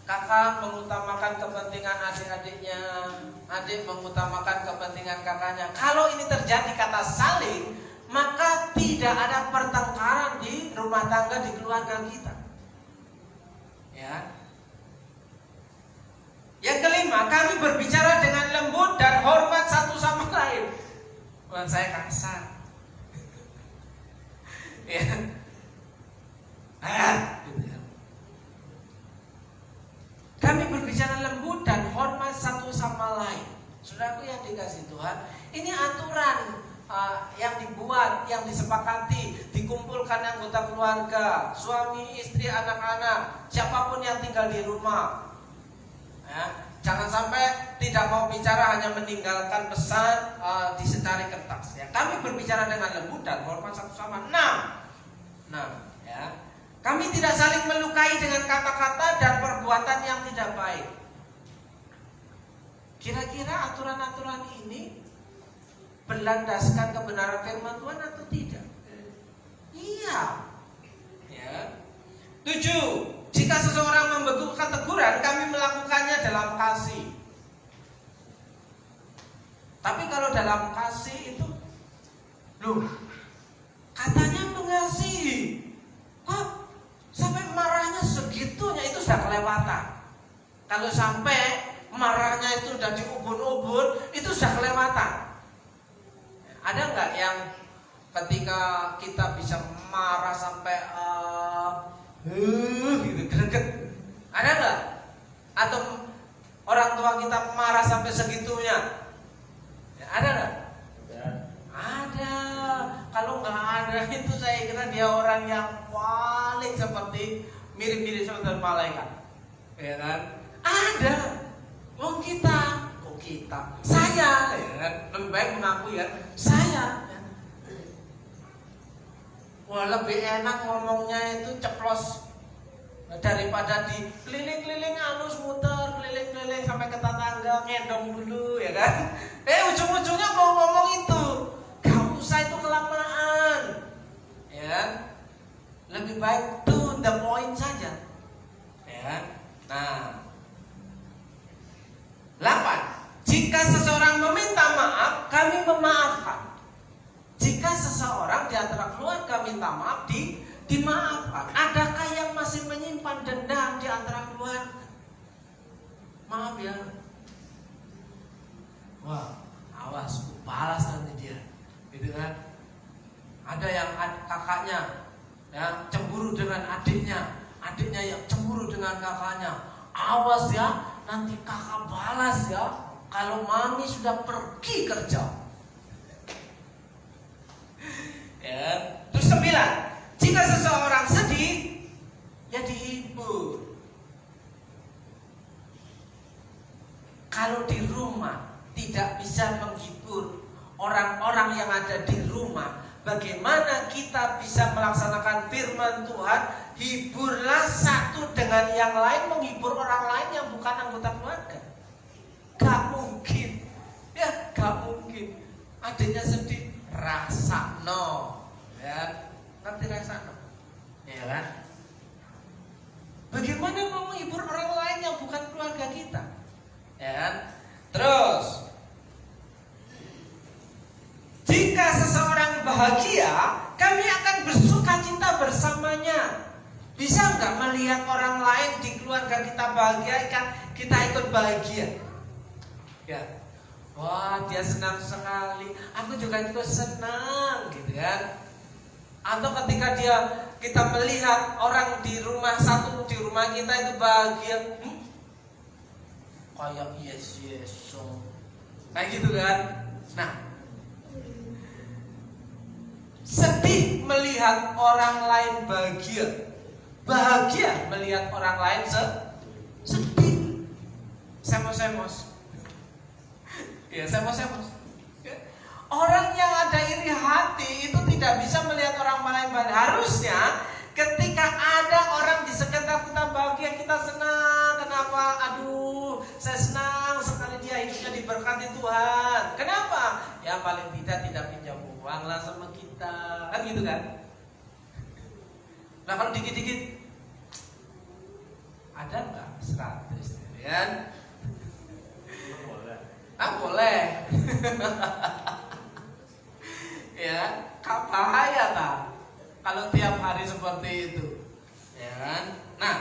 Kakak mengutamakan kepentingan adik-adiknya, adik mengutamakan kepentingan kakaknya. Kalau ini terjadi kata saling, maka tidak ada pertengkaran di rumah tangga, di keluarga kita. Ya. Yang kelima, kami berbicara dengan lembut dan hormat satu sama lain. Bukan saya kasar. Ya. Gitu ya. Kami berbicara lembut dan hormat satu sama lain. Saudaraku yang dikasihi Tuhan, ini aturan yang dibuat, yang disepakati, dikumpulkan anggota keluarga, suami, istri, anak-anak, siapapun yang tinggal di rumah. Ya, Jangan sampai tidak mau bicara hanya meninggalkan pesan di secari kertas. Ya, kami berbicara dengan lembut dan hormat satu sama. 6. Ya. Kami tidak saling melukai dengan kata-kata dan perbuatan yang tidak baik. Kira-kira aturan-aturan ini berlandaskan kebenaran firman Tuhan atau tidak? Iya. Ya. 7. Jika seseorang membutuhkan teguran, kami melakukannya dalam kasih. Tapi kalau dalam kasih itu, loh, katanya mengasihi, kok sampai marahnya segitunya? Itu sudah kelewatan. Kalau sampai marahnya itu sudah diubun-ubun, itu sudah kelewatan. Ada nggak yang ketika kita bisa marah sampai gitu greget? Ada nggak? Atau orang tua kita marah sampai segitunya? Ya, ada nggak? Ada. Kalau nggak ada itu saya kira dia orang yang paling seperti mirip-mirip saudara malaikat, ya kan? Ada. Kita, saya, ya kan? Lebih baik mengakui ya, saya. Ya. Wah, lebih enak ngomongnya itu ceplos daripada di keliling-keliling halus muter, keliling-keliling sampai ke tetangga ngedong dulu, ya kan? Ujung-ujungnya mau ngomong itu, gak usah itu kelamaan, ya. Lebih baik to the point saja, ya. Nah, 8. Jika seseorang meminta maaf, kami memaafkan. Jika seseorang di antara keluarga minta maaf, dimaafkan. Adakah yang masih menyimpan dendam di antara keluarga? Maaf ya. Wah, awas, balas nanti dia, gitu kan? Ada yang kakaknya ya cemburu dengan adiknya yang cemburu dengan kakaknya. Awas ya, nanti kakak balas ya. Kalau mami sudah pergi kerja. Ya. Terus 9. Jika seseorang sedih, ya dihibur. Kalau di rumah tidak bisa menghibur orang-orang yang ada di rumah, bagaimana kita bisa melaksanakan firman Tuhan? Hiburlah satu dengan yang lain, menghibur orang lain yang bukan anggota keluarga. Gak mungkin, ya gak mungkin. Adiknya sedih, rasakno, ya, nanti rasakno, ya kan? Bagaimana mau menghibur orang lain yang bukan keluarga kita, ya kan? Terus, jika seseorang bahagia, kami akan bersuka cita bersamanya. Bisa nggak melihat orang lain di keluarga kita bahagia, kita ikut bahagia? Ya, wah dia senang sekali, aku juga ikut senang, gitu kan? Atau ketika kita melihat orang di rumah satu di rumah kita itu bahagia, kayak yes, kayak gitu kan? Nah, sedih melihat orang lain bahagia melihat orang lain sedih, semos. Ya, semos. Orang yang ada iri hati itu tidak bisa melihat orang lain bahagia. Harusnya ketika ada orang di sekitar kita bahagia, kita senang. Kenapa? Aduh, saya senang sekali dia hidupnya diberkati Tuhan. Kenapa? Ya paling tidak pinjam uang lah sama kita, kan gitu kan? Nah kalau dikit-dikit ada nggak 100, kan? Boleh. Ya, bahaya tak? Kalau tiap hari seperti itu, ya kan? Nah,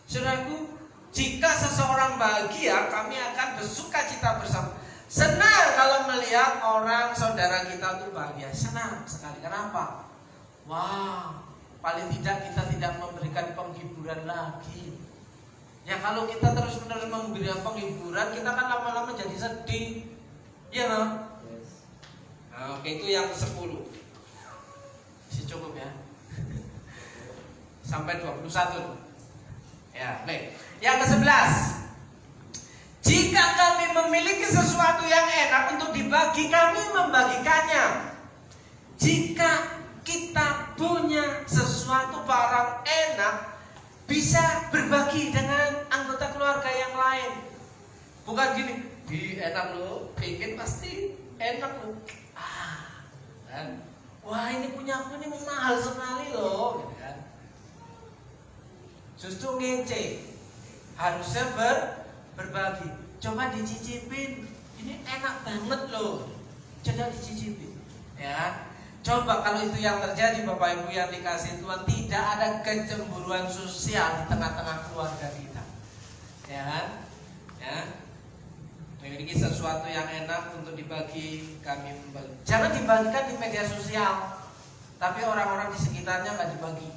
saudaraku, jika seseorang bahagia, kami akan bersuka cita bersama. Senang kalau melihat orang saudara kita itu bahagia. Senang sekali. Kenapa? Wah, paling tidak kita tidak memberikan penghiburan lagi. Ya kalau kita terus-menerus memberikan penghiburan, kita kan lama-lama jadi sedih. Iya kan? Nah, oke, itu yang 10. Masih cukup ya. Sampai 21. Ya, baik. Yang ke-11. Jika kami memiliki sesuatu yang enak untuk dibagi, kami membagikannya. Jika kita punya sesuatu barang enak, bisa berbagi dengan anggota keluarga yang lain. Bukan gini, enak lo, pengen pasti enak lo. Kan? Wah, ini punya aku ini mahal sekali loh, gitu kan? Justru ngece, harusnya berbagi. Coba dicicipin, ini enak banget loh. Coba dicicipin, ya. Coba kalau itu yang terjadi, Bapak Ibu yang dikasih Tuhan, tidak ada kecemburuan sosial di tengah-tengah keluarga kita, ya kan? Ya. Memiliki sesuatu yang enak untuk dibagi, kami membagi. Jangan dibagikan di media sosial, tapi orang-orang di sekitarnya nggak dibagi.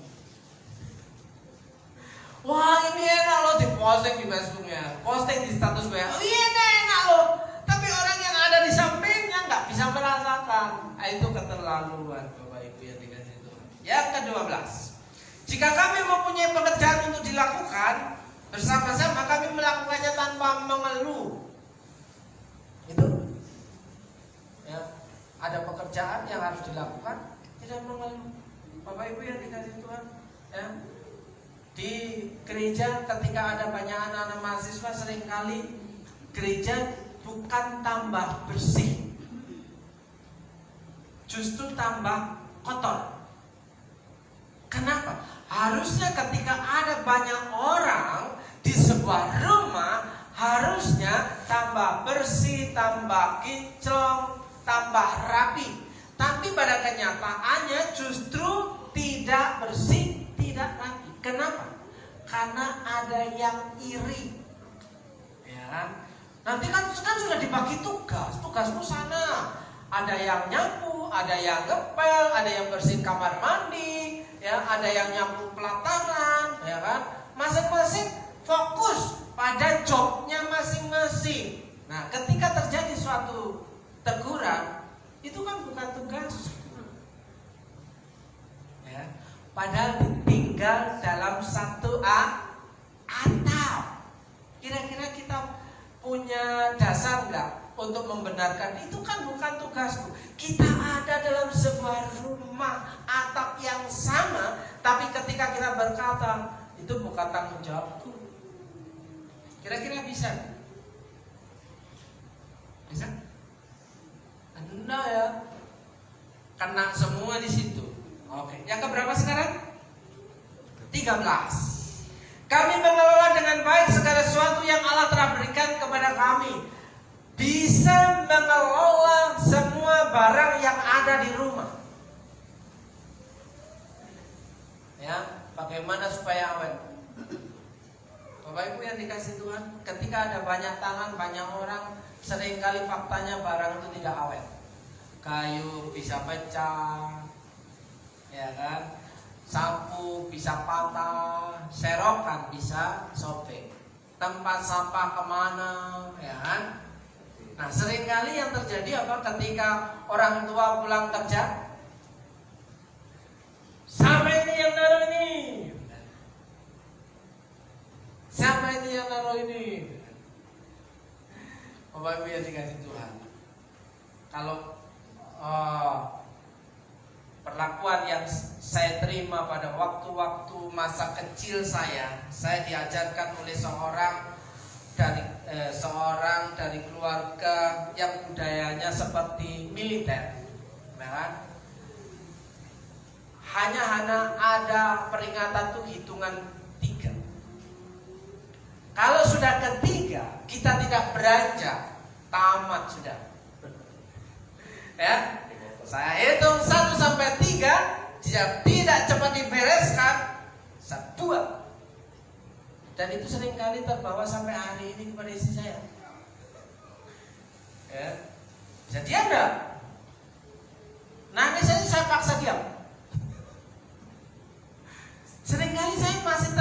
Wah, ini enak loh, diposting di Facebooknya, posting di status WA. Oh, ini enak loh, tapi orang yang ada di sampingnya nggak bisa merasakan. Itu keterlaluan, Bapak Ibu yang dikasih Tuhan. Yang ke-12, jika kami mempunyai pekerjaan untuk dilakukan bersama-sama, kami melakukannya tanpa mengeluh. Itu, ya, ada pekerjaan yang harus dilakukan, tidak mengeluh. Bapak Ibu yang dikasih Tuhan, ya. Di gereja ketika ada banyak anak-anak mahasiswa, seringkali gereja bukan tambah bersih, justru tambah kotor. Kenapa? Harusnya ketika ada banyak orang di sebuah rumah, harusnya tambah bersih, tambah kinclong, tambah rapi. Tapi pada kenyataannya justru tidak bersih, tidak rapi. Kenapa? Karena ada yang iri, ya kan? Nanti kan sudah dibagi tugas, tugasmu sana. Ada yang nyapu, ada yang ngepel, ada yang bersihin kamar mandi, ya, ada yang nyapu pelataran, ya kan? Masing-masing fokus pada jobnya masing-masing. Nah, ketika terjadi suatu teguran, itu kan bukan tugas, ya. Padahal ditinggal dalam satu atap. Kira-kira kita punya dasar nggak untuk membenarkan itu kan bukan tugasku? Kita ada dalam sebuah rumah atap yang sama, tapi ketika kita berkata itu bukan tanggung jawabku, kira-kira bisa? Bisa? Enggak ya, kena semua di situ. Oke, yang keberapa sekarang? 13. Kami mengelola dengan baik segala sesuatu yang Allah telah berikan kepada kami. Bisa mengelola semua barang yang ada di rumah. Ya, bagaimana supaya awet? Bapak Ibu yang dikasih Tuhan, ketika ada banyak tangan, banyak orang, seringkali faktanya barang itu tidak awet. Kayu bisa pecah, ya kan? Sapu bisa patah, serokan bisa sobek, tempat sampah kemana, ya kan? Nah, seringkali yang terjadi apa ketika orang tua pulang kerja? Siapa ini yang naruh ini? Siapa ini yang naruh ini? Bapak Ibu yang dikasih Tuhan, kalau perlakuan yang saya terima pada waktu-waktu masa kecil saya diajarkan oleh seorang dari keluarga yang budayanya seperti militer, kan? Hanya ada peringatan tuh hitungan 3. Kalau sudah ketiga kita tidak beranjak, tamat sudah. Ya, saya hitung 1 sampai 3, jika tidak cepat dibereskan, saya buat. Dan itu seringkali terbawa sampai hari ini kepada istri saya. Ya, bisa diam enggak? Nangis aja saya paksa diam. Seringkali saya masih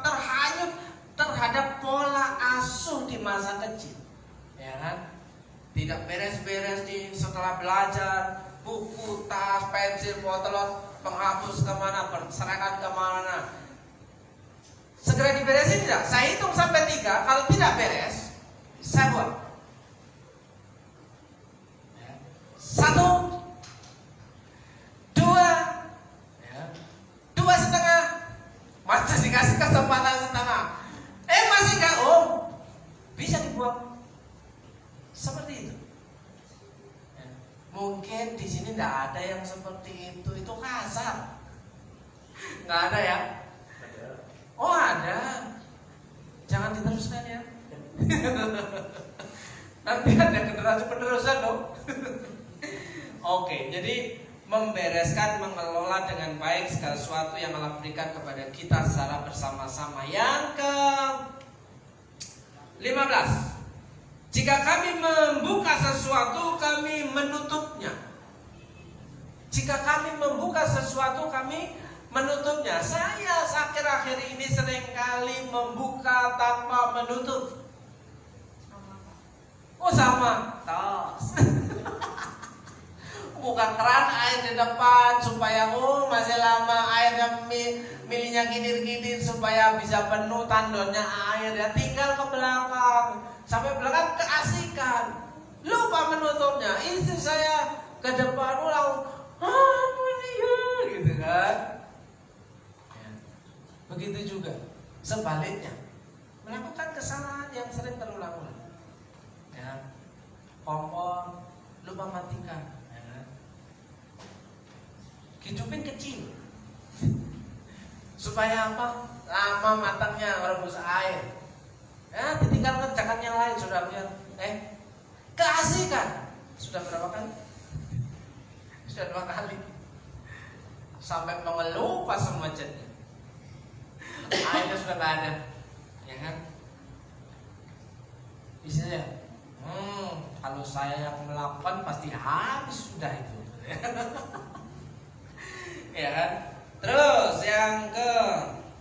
terhanyut terhadap pola asuh di masa kecil, ya kan? Tidak beres-beres setelah belajar, buku, tas, pensil, potlot, penghapus kemana, serahkan kemana. Segera diberesin tidak? Saya hitung sampai 3. Kalau tidak beres, Saya buat. Ya. 1, 2, ya. 2,5. Masih dikasih kesempatan setengah. Masih gak? Oh, bisa dibuang. Seperti itu. Ya. Mungkin di sini tidak ada yang seperti itu kasar. Nggak ada ya? Oh ada. Jangan diteruskan ya. Nanti ada generasi penerusan dong. Oke, jadi membereskan, mengelola dengan baik segala sesuatu yang Allah berikan kepada kita secara bersama-sama. Yang ke-15, jika kami membuka sesuatu, kami menutupnya. Jika kami membuka sesuatu, kami menutupnya. Saya akhir-akhir ini seringkali membuka tanpa menutup. Oh sama, tos. Buka keran air di depan supaya masih lama airnya milihnya gidir-gidir supaya bisa penuh tandonnya air ya, tinggal ke belakang sampai belakang keasikan, lupa menutupnya. Istri saya ke depan ulang, gitu kan ya. Begitu juga sebaliknya, melakukan kesalahan yang sering terulang-ulang ya, kompor lupa matikan. Hidupin kecil supaya apa? Lama matangnya merebus air. Ya, ditinggal kerjakan yang lain sudah lihat. Keasikan. Sudah berapa kali? Sudah 2 kali. Sampai mengeluh pas macetnya. Airnya sudah gak ada. Ya kan? Bisa ya? Kalau saya yang melakukan pasti habis sudah itu. Ya kan? Terus yang ke-16,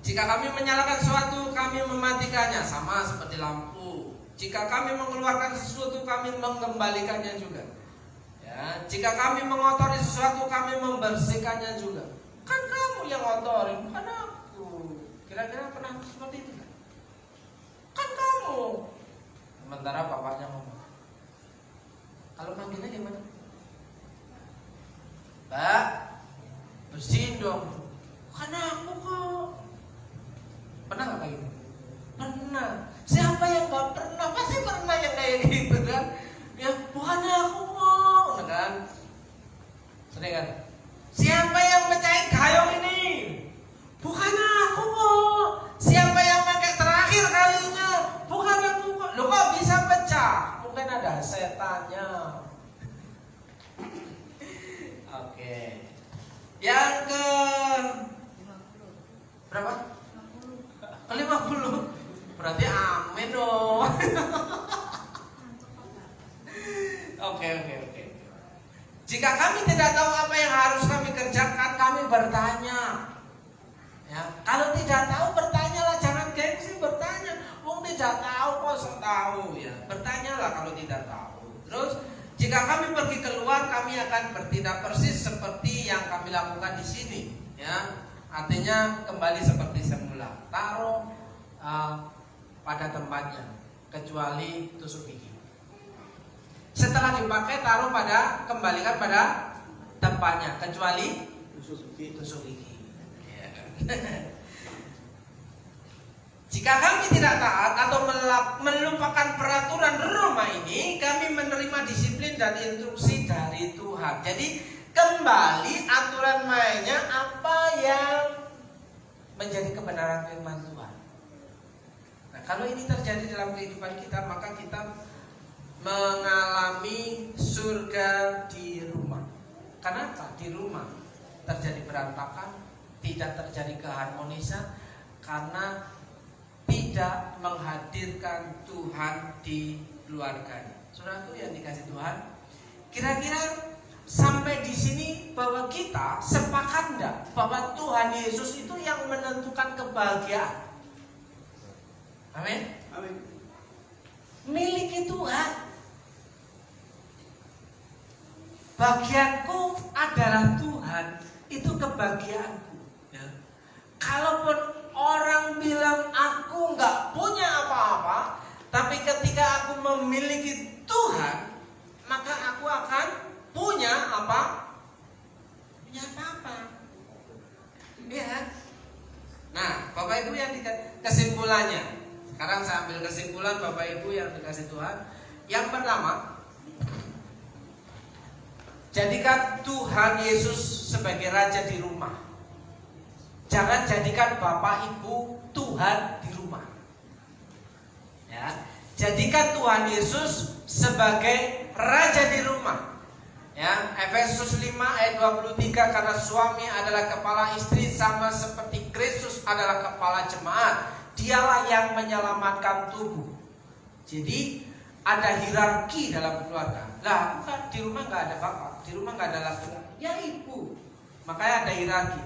jika kami menyalakan sesuatu, kami mematikannya, sama seperti lampu. Jika kami mengeluarkan sesuatu, kami mengembalikannya juga. Ya, jika kami mengotori sesuatu, kami membersihkannya juga. Kan kamu yang ngotorin, bukan aku. Kira-kira pernah seperti itu kan? Kan kamu. Sementara bapaknya ngomong, kalau manggilnya gimana? Mbak, bersihin dong. Bukan aku kok. Pernah gak kayak gitu? Pernah. Siapa yang gak pernah? Pasti pernah yang kayak gitu kan. Ya bukannya aku kok, kan? Sering kan? Siapa yang mecahin gayung ini? Bukan aku kok. Siapa yang pakai terakhir kalinya? Bukan aku kok. Loh kok bisa pecah? Mungkin ada setannya. Oke. Yang ke berapa? Ke-50. Berarti amin dong. Oke. Jika kami tidak tahu apa yang harus kami kerjakan, kami bertanya. Ya, kalau tidak tahu bertanyalah, jangan gengsi bertanya. Wong tidak tahu kok sok tahu ya. Bertanyalah kalau tidak tahu. Terus jika kami pergi keluar, kami akan bertindak persis seperti yang kami lakukan di sini. Ya, artinya kembali seperti semula. Taruh pada tempatnya, kecuali tusuk gigi. Setelah dipakai, kembalikan pada tempatnya, kecuali tusuk gigi. Ya. Jika kami tidak taat atau melupakan peraturan rumah ini, kami menerima disiplin dan instruksi dari Tuhan. Jadi kembali aturan mainnya apa yang menjadi kebenaran firman Tuhan. Nah, kalau ini terjadi dalam kehidupan kita, maka kita mengalami surga di rumah. Kenapa? Di rumah terjadi berantakan, tidak terjadi keharmonisan, karena tidak menghadirkan Tuhan di keluarganya. Saudaraku yang dikasih Tuhan, kira-kira sampai di sini bahwa kita sepakat enggak bahwa Tuhan Yesus itu yang menentukan kebahagiaan? Amin. Amin. Miliki Tuhan. Bagianku adalah Tuhan, itu kebahagiaanku. Ya. Kalaupun orang bilang aku nggak punya memiliki Tuhan, maka aku akan punya apa? Punya apa-apa. Iya kan? Nah, Bapak Ibu yang kesimpulannya. Sekarang saya ambil kesimpulan Bapak Ibu yang dikasih Tuhan. Yang pertama, jadikan Tuhan Yesus sebagai Raja di rumah. Jangan jadikan Bapak Ibu Tuhan di rumah. Ya, jadikan Tuhan Yesus sebagai Raja di rumah. Ya, Efesus 5 ayat 23, karena suami adalah kepala istri sama seperti Kristus adalah kepala jemaat. Dialah yang menyelamatkan tubuh. Jadi ada hierarki dalam keluarga. Lah, bukan di rumah nggak ada bapak, di rumah nggak ada laki-laki, ya ibu. Makanya ada hierarki.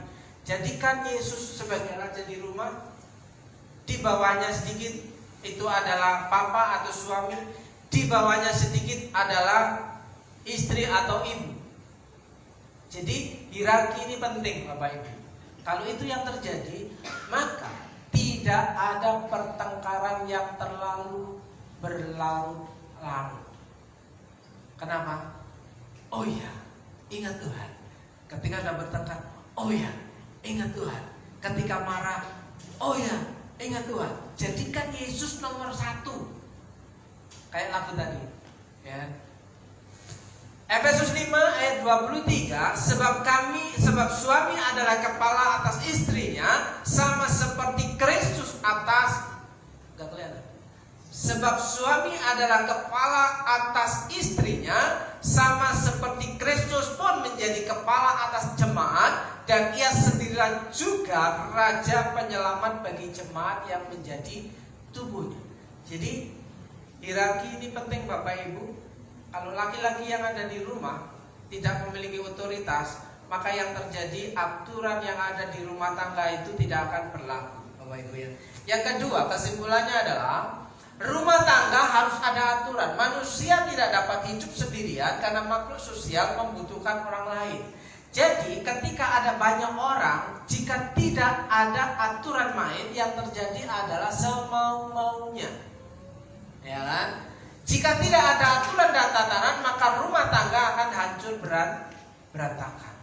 Jadikan Yesus sebagai raja di rumah. Di bawahnya sedikit itu adalah papa atau suami. Di bawahnya sedikit adalah istri atau ibu. Jadi hierarki ini penting Bapak Ibu. Kalau itu yang terjadi, maka tidak ada pertengkaran yang terlalu berlarut-larut. Kenapa? Oh iya, ingat Tuhan. Ketika ada bertengkar, oh iya, ingat Tuhan. Ketika marah, oh iya, ingat Tuhan. Jadikan Yesus nomor 1. Kayak lagu tadi, ya. Efesus 5 ayat 23, sebab suami adalah kepala atas istrinya sama seperti Kristus atas, enggak kelihatan. Sebab suami adalah kepala atas istrinya sama seperti Kristus pun menjadi kepala atas jemaat, dan ia sendirilah juga raja penyelamat bagi jemaat yang menjadi tubuhnya. Jadi hierarki ini penting Bapak Ibu. Kalau laki-laki yang ada di rumah tidak memiliki otoritas, maka yang terjadi aturan yang ada di rumah tangga itu tidak akan berlaku, Bapak Ibu ya. Yang kedua, kesimpulannya adalah rumah tangga harus ada aturan. Manusia tidak dapat hidup sendirian karena makhluk sosial membutuhkan orang lain. Jadi ketika ada banyak orang, jika tidak ada aturan main, yang terjadi adalah semau-maunya, ya kan? Jika tidak ada aturan dan tatanan, maka rumah tangga akan hancur berantakan.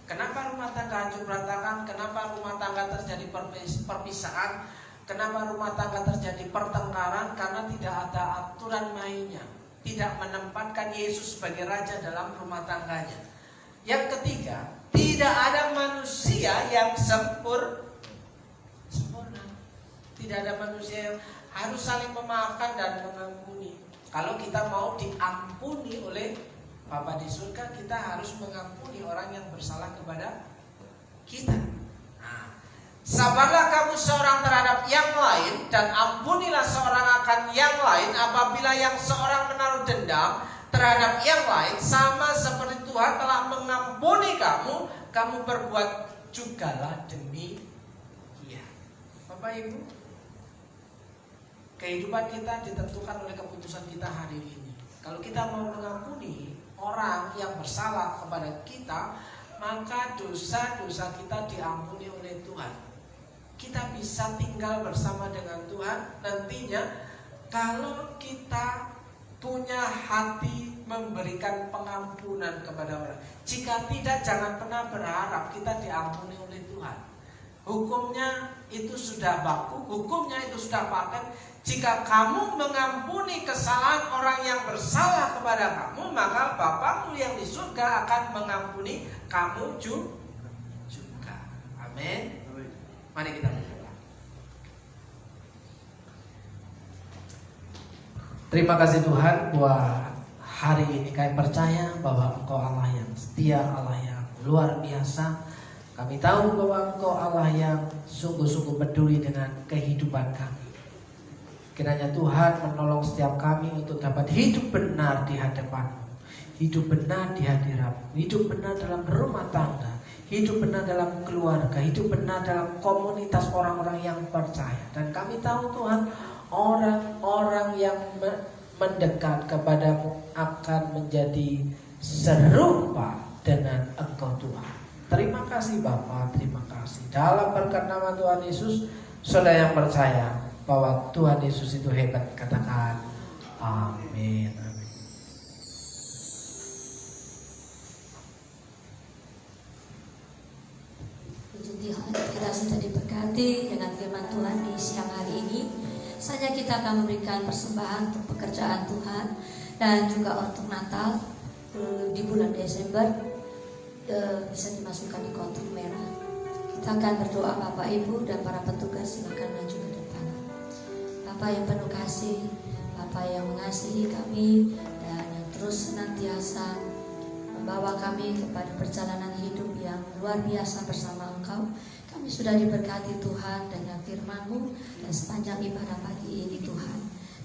Kenapa rumah tangga hancur berantakan? Kenapa rumah tangga terjadi perpisahan? Kenapa rumah tangga terjadi pertengkaran? Karena tidak ada aturan mainnya. Tidak menempatkan Yesus sebagai raja dalam rumah tangganya. Yang ketiga, tidak ada manusia yang sempurna. Tidak ada manusia yang harus saling memaafkan dan mengampuni. Kalau kita mau diampuni oleh Bapa di surga, kita harus mengampuni orang yang bersalah kepada kita. Nah, sabarlah kamu seorang terhadap yang lain, dan ampunilah seorang akan yang lain. Apabila yang seorang menaruh dendam terhadap yang lain, sama seperti Tuhan telah mengampuni kamu, kamu berbuat jugalah demikian. Bapak Ibu, kehidupan kita ditentukan oleh keputusan kita hari ini. Kalau kita mau mengampuni orang yang bersalah kepada kita, maka dosa-dosa kita diampuni oleh Tuhan. Kita bisa tinggal bersama dengan Tuhan nantinya kalau kita punya hati memberikan pengampunan kepada orang. Jika tidak, jangan pernah berharap kita diampuni oleh Tuhan. Hukumnya itu sudah baku, hukumnya itu sudah paten. Jika kamu mengampuni kesalahan orang yang bersalah kepada kamu, maka Bapamu yang di surga akan mengampuni kamu juga. Amin. Mari kita berdoa. Terima kasih Tuhan buat hari ini. Kami percaya bahwa Engkau Allah yang setia, Allah yang luar biasa. Kami tahu bahwa Engkau Allah yang sungguh-sungguh peduli dengan kehidupan kami. Kiranya Tuhan menolong setiap kami untuk dapat hidup benar di hadapan-Mu, hidup benar di hadirat-Mu, hidup benar dalam rumah tangga, hidup benar dalam keluarga, hidup benar dalam komunitas orang-orang yang percaya. Dan kami tahu Tuhan, orang-orang yang mendekat kepadamu akan menjadi serupa dengan Engkau Tuhan. Terima kasih Bapa, terima kasih. Dalam berkat nama Tuhan Yesus, saudara yang percaya bahwa Tuhan Yesus itu hebat, katakan Amin. Amin. Puji Tuhan, kita sudah diberkati dengan firman Tuhan di siang hari ini. Saja kita akan memberikan persembahan untuk pekerjaan Tuhan dan juga untuk Natal di bulan Desember bisa dimasukkan di kotak merah. Kita akan berdoa. Bapak, Ibu, dan para petugas silakan maju ke depan. Bapak yang penuh kasih, Bapak yang mengasihi kami dan yang terus senantiasa membawa kami kepada perjalanan hidup yang luar biasa bersama Engkau. Kami sudah diberkati Tuhan dengan firman-Mu dan sepanjang ibadah pagi ini Tuhan.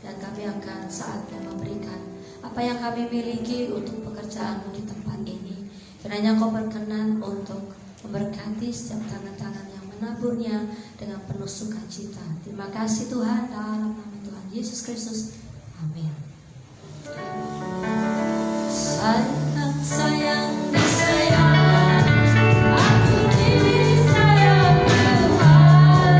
Dan kami akan saatnya memberikan apa yang kami miliki untuk pekerjaan-Mu di tempat ini. Kiranya Kau berkenan untuk memberkati setiap tangan-tangan yang menaburnya dengan penuh sukacita. Terima kasih Tuhan, dalam nama Tuhan Yesus Kristus. Amin. Sayang, sayang, disayang, aku disayang Tuhan.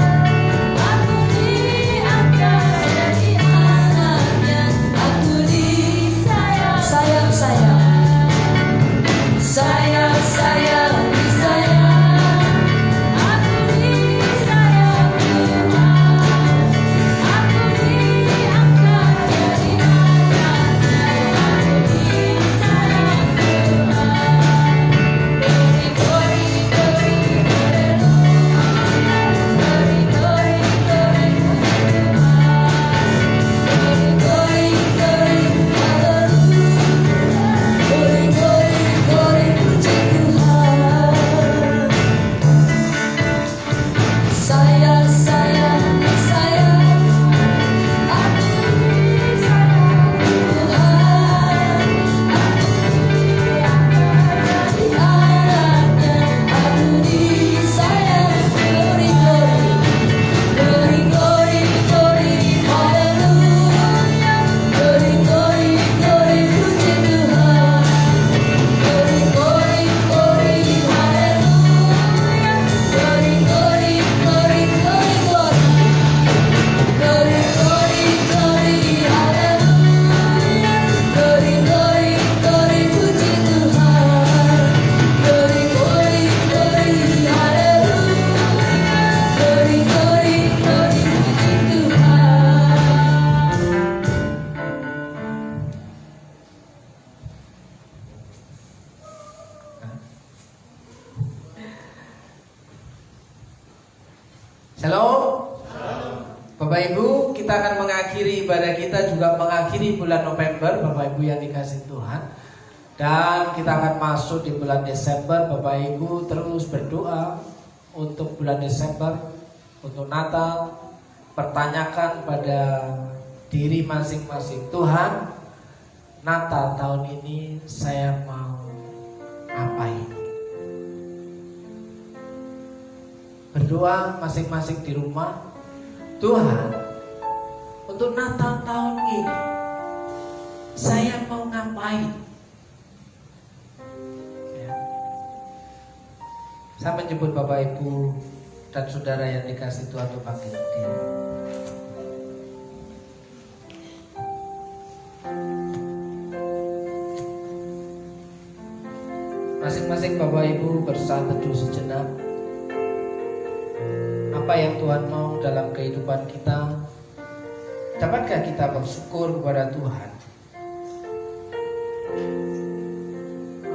Aku diangkat jadi anaknya. Aku disayang. Sayang, sayang. Sayang, sayang, disayang. Aku disayang Tuhan. Aku diangkat jadi anaknya. Shalom. Bapak Ibu, kita akan mengakhiri ibadah kita, juga mengakhiri bulan November, Bapak Ibu yang dikasihi Tuhan. Dan kita akan masuk di bulan Desember. Bapak Ibu terus berdoa untuk bulan Desember, untuk Natal. Pertanyakan pada diri masing-masing, Tuhan, Natal tahun ini saya mau ngapain? Berdoa masing-masing di rumah, Tuhan, untuk Natal tahun ini saya mau ngapain? Ya. Saya menyebut Bapak Ibu dan saudara yang dikasih Tuhan untuk bangkit berdiri. Masing-masing Bapak Ibu bersatu teduh sejenak. Apa yang Tuhan mau dalam kehidupan kita? Dapatkah kita bersyukur kepada Tuhan?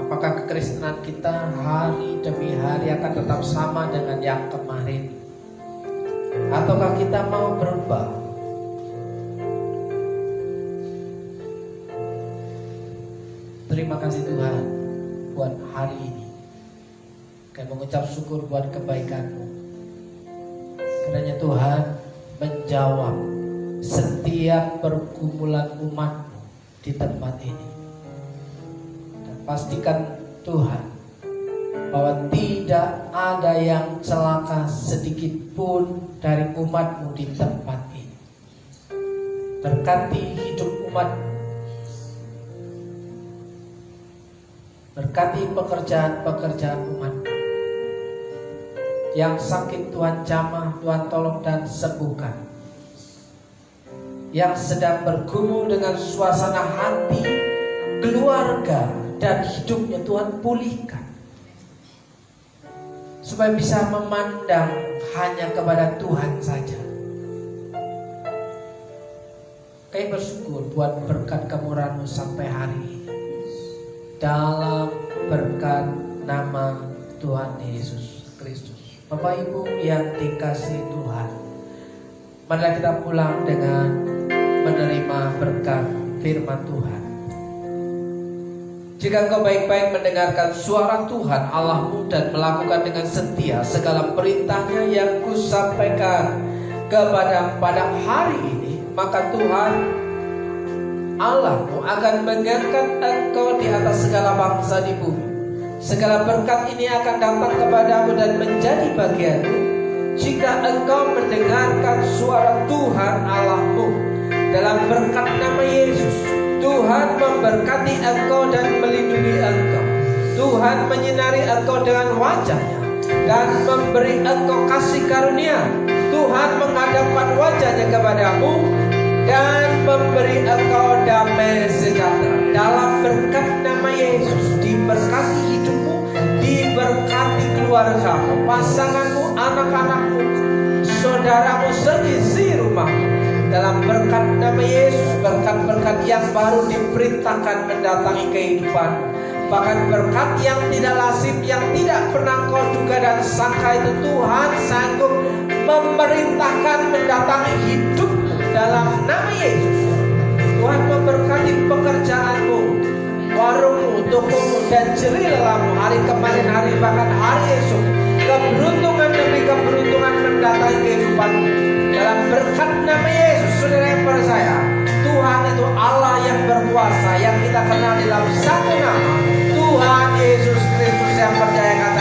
Apakah kekristenan kita hari demi hari akan tetap sama dengan yang kemarin? Ataukah kita mau berubah? Terima kasih Tuhan buat hari ini. Kami mengucap syukur buat kebaikan-Mu. Kiranya Tuhan menjawab setiap pergumulan umat-Mu di tempat ini. Dan pastikan Tuhan bahwa tidak ada yang celaka sedikit pun dari umat-Mu di tempat ini. Berkati hidup umat-Mu. Berkati pekerjaan-pekerjaan umat-Mu. Yang sakit Tuhan jamah, Tuhan tolong dan sembuhkan. yang sedang bergumul dengan suasana hati, keluarga, dan hidupnya Tuhan pulihkan. Supaya bisa memandang hanya kepada Tuhan saja. Kami bersyukur buat berkat kemurahan-Mu sampai hari ini. Dalam berkat nama Tuhan Yesus Kristus. Bapak Ibu yang dikasihi Tuhan, marilah kita pulang dengan menerima berkat firman Tuhan. Jika engkau baik-baik mendengarkan suara Tuhan Allahmu dan melakukan dengan setia segala perintahnya yang kusampaikan kepada pada hari ini, maka Tuhan Allahmu akan mengangkat engkau di atas segala bangsa di bumi. Segala berkat ini akan datang kepadamu dan menjadi bagianmu jika engkau mendengarkan suara Tuhan Allahmu. Dalam berkat nama Yesus, Tuhan memberkati engkau dan melindungi engkau. Tuhan menyinari engkau dengan wajah-Nya dan memberi engkau kasih karunia. Tuhan menghadapkan wajah-Nya kepadamu dan memberi engkau damai sejahtera. Dalam berkat nama Yesus, diberkati hidupmu, diberkati keluargamu, pasanganmu, anak-anakmu, saudaramu, seisi rumahmu. Dalam berkat nama Yesus, berkat-berkat yang baru diperintahkan mendatangi kehidupanmu. Bahkan berkat yang tidak lazim, yang tidak pernah kau duga dan sangka itu Tuhan sanggup memerintahkan mendatangi hidupmu dalam nama Yesus. Tuhan memberkati pekerjaanmu, warungmu, tokomu, dan jerilamu hari kemarin, hari bahkan hari esok. Keberuntungan demi keberuntungan mendatangi kehidupanmu. Dalam berkat nama Yesus, saudara yang percaya, Tuhan itu Allah yang berkuasa, yang kita kenal dalam satu nama, Tuhan Yesus Kristus yang percaya.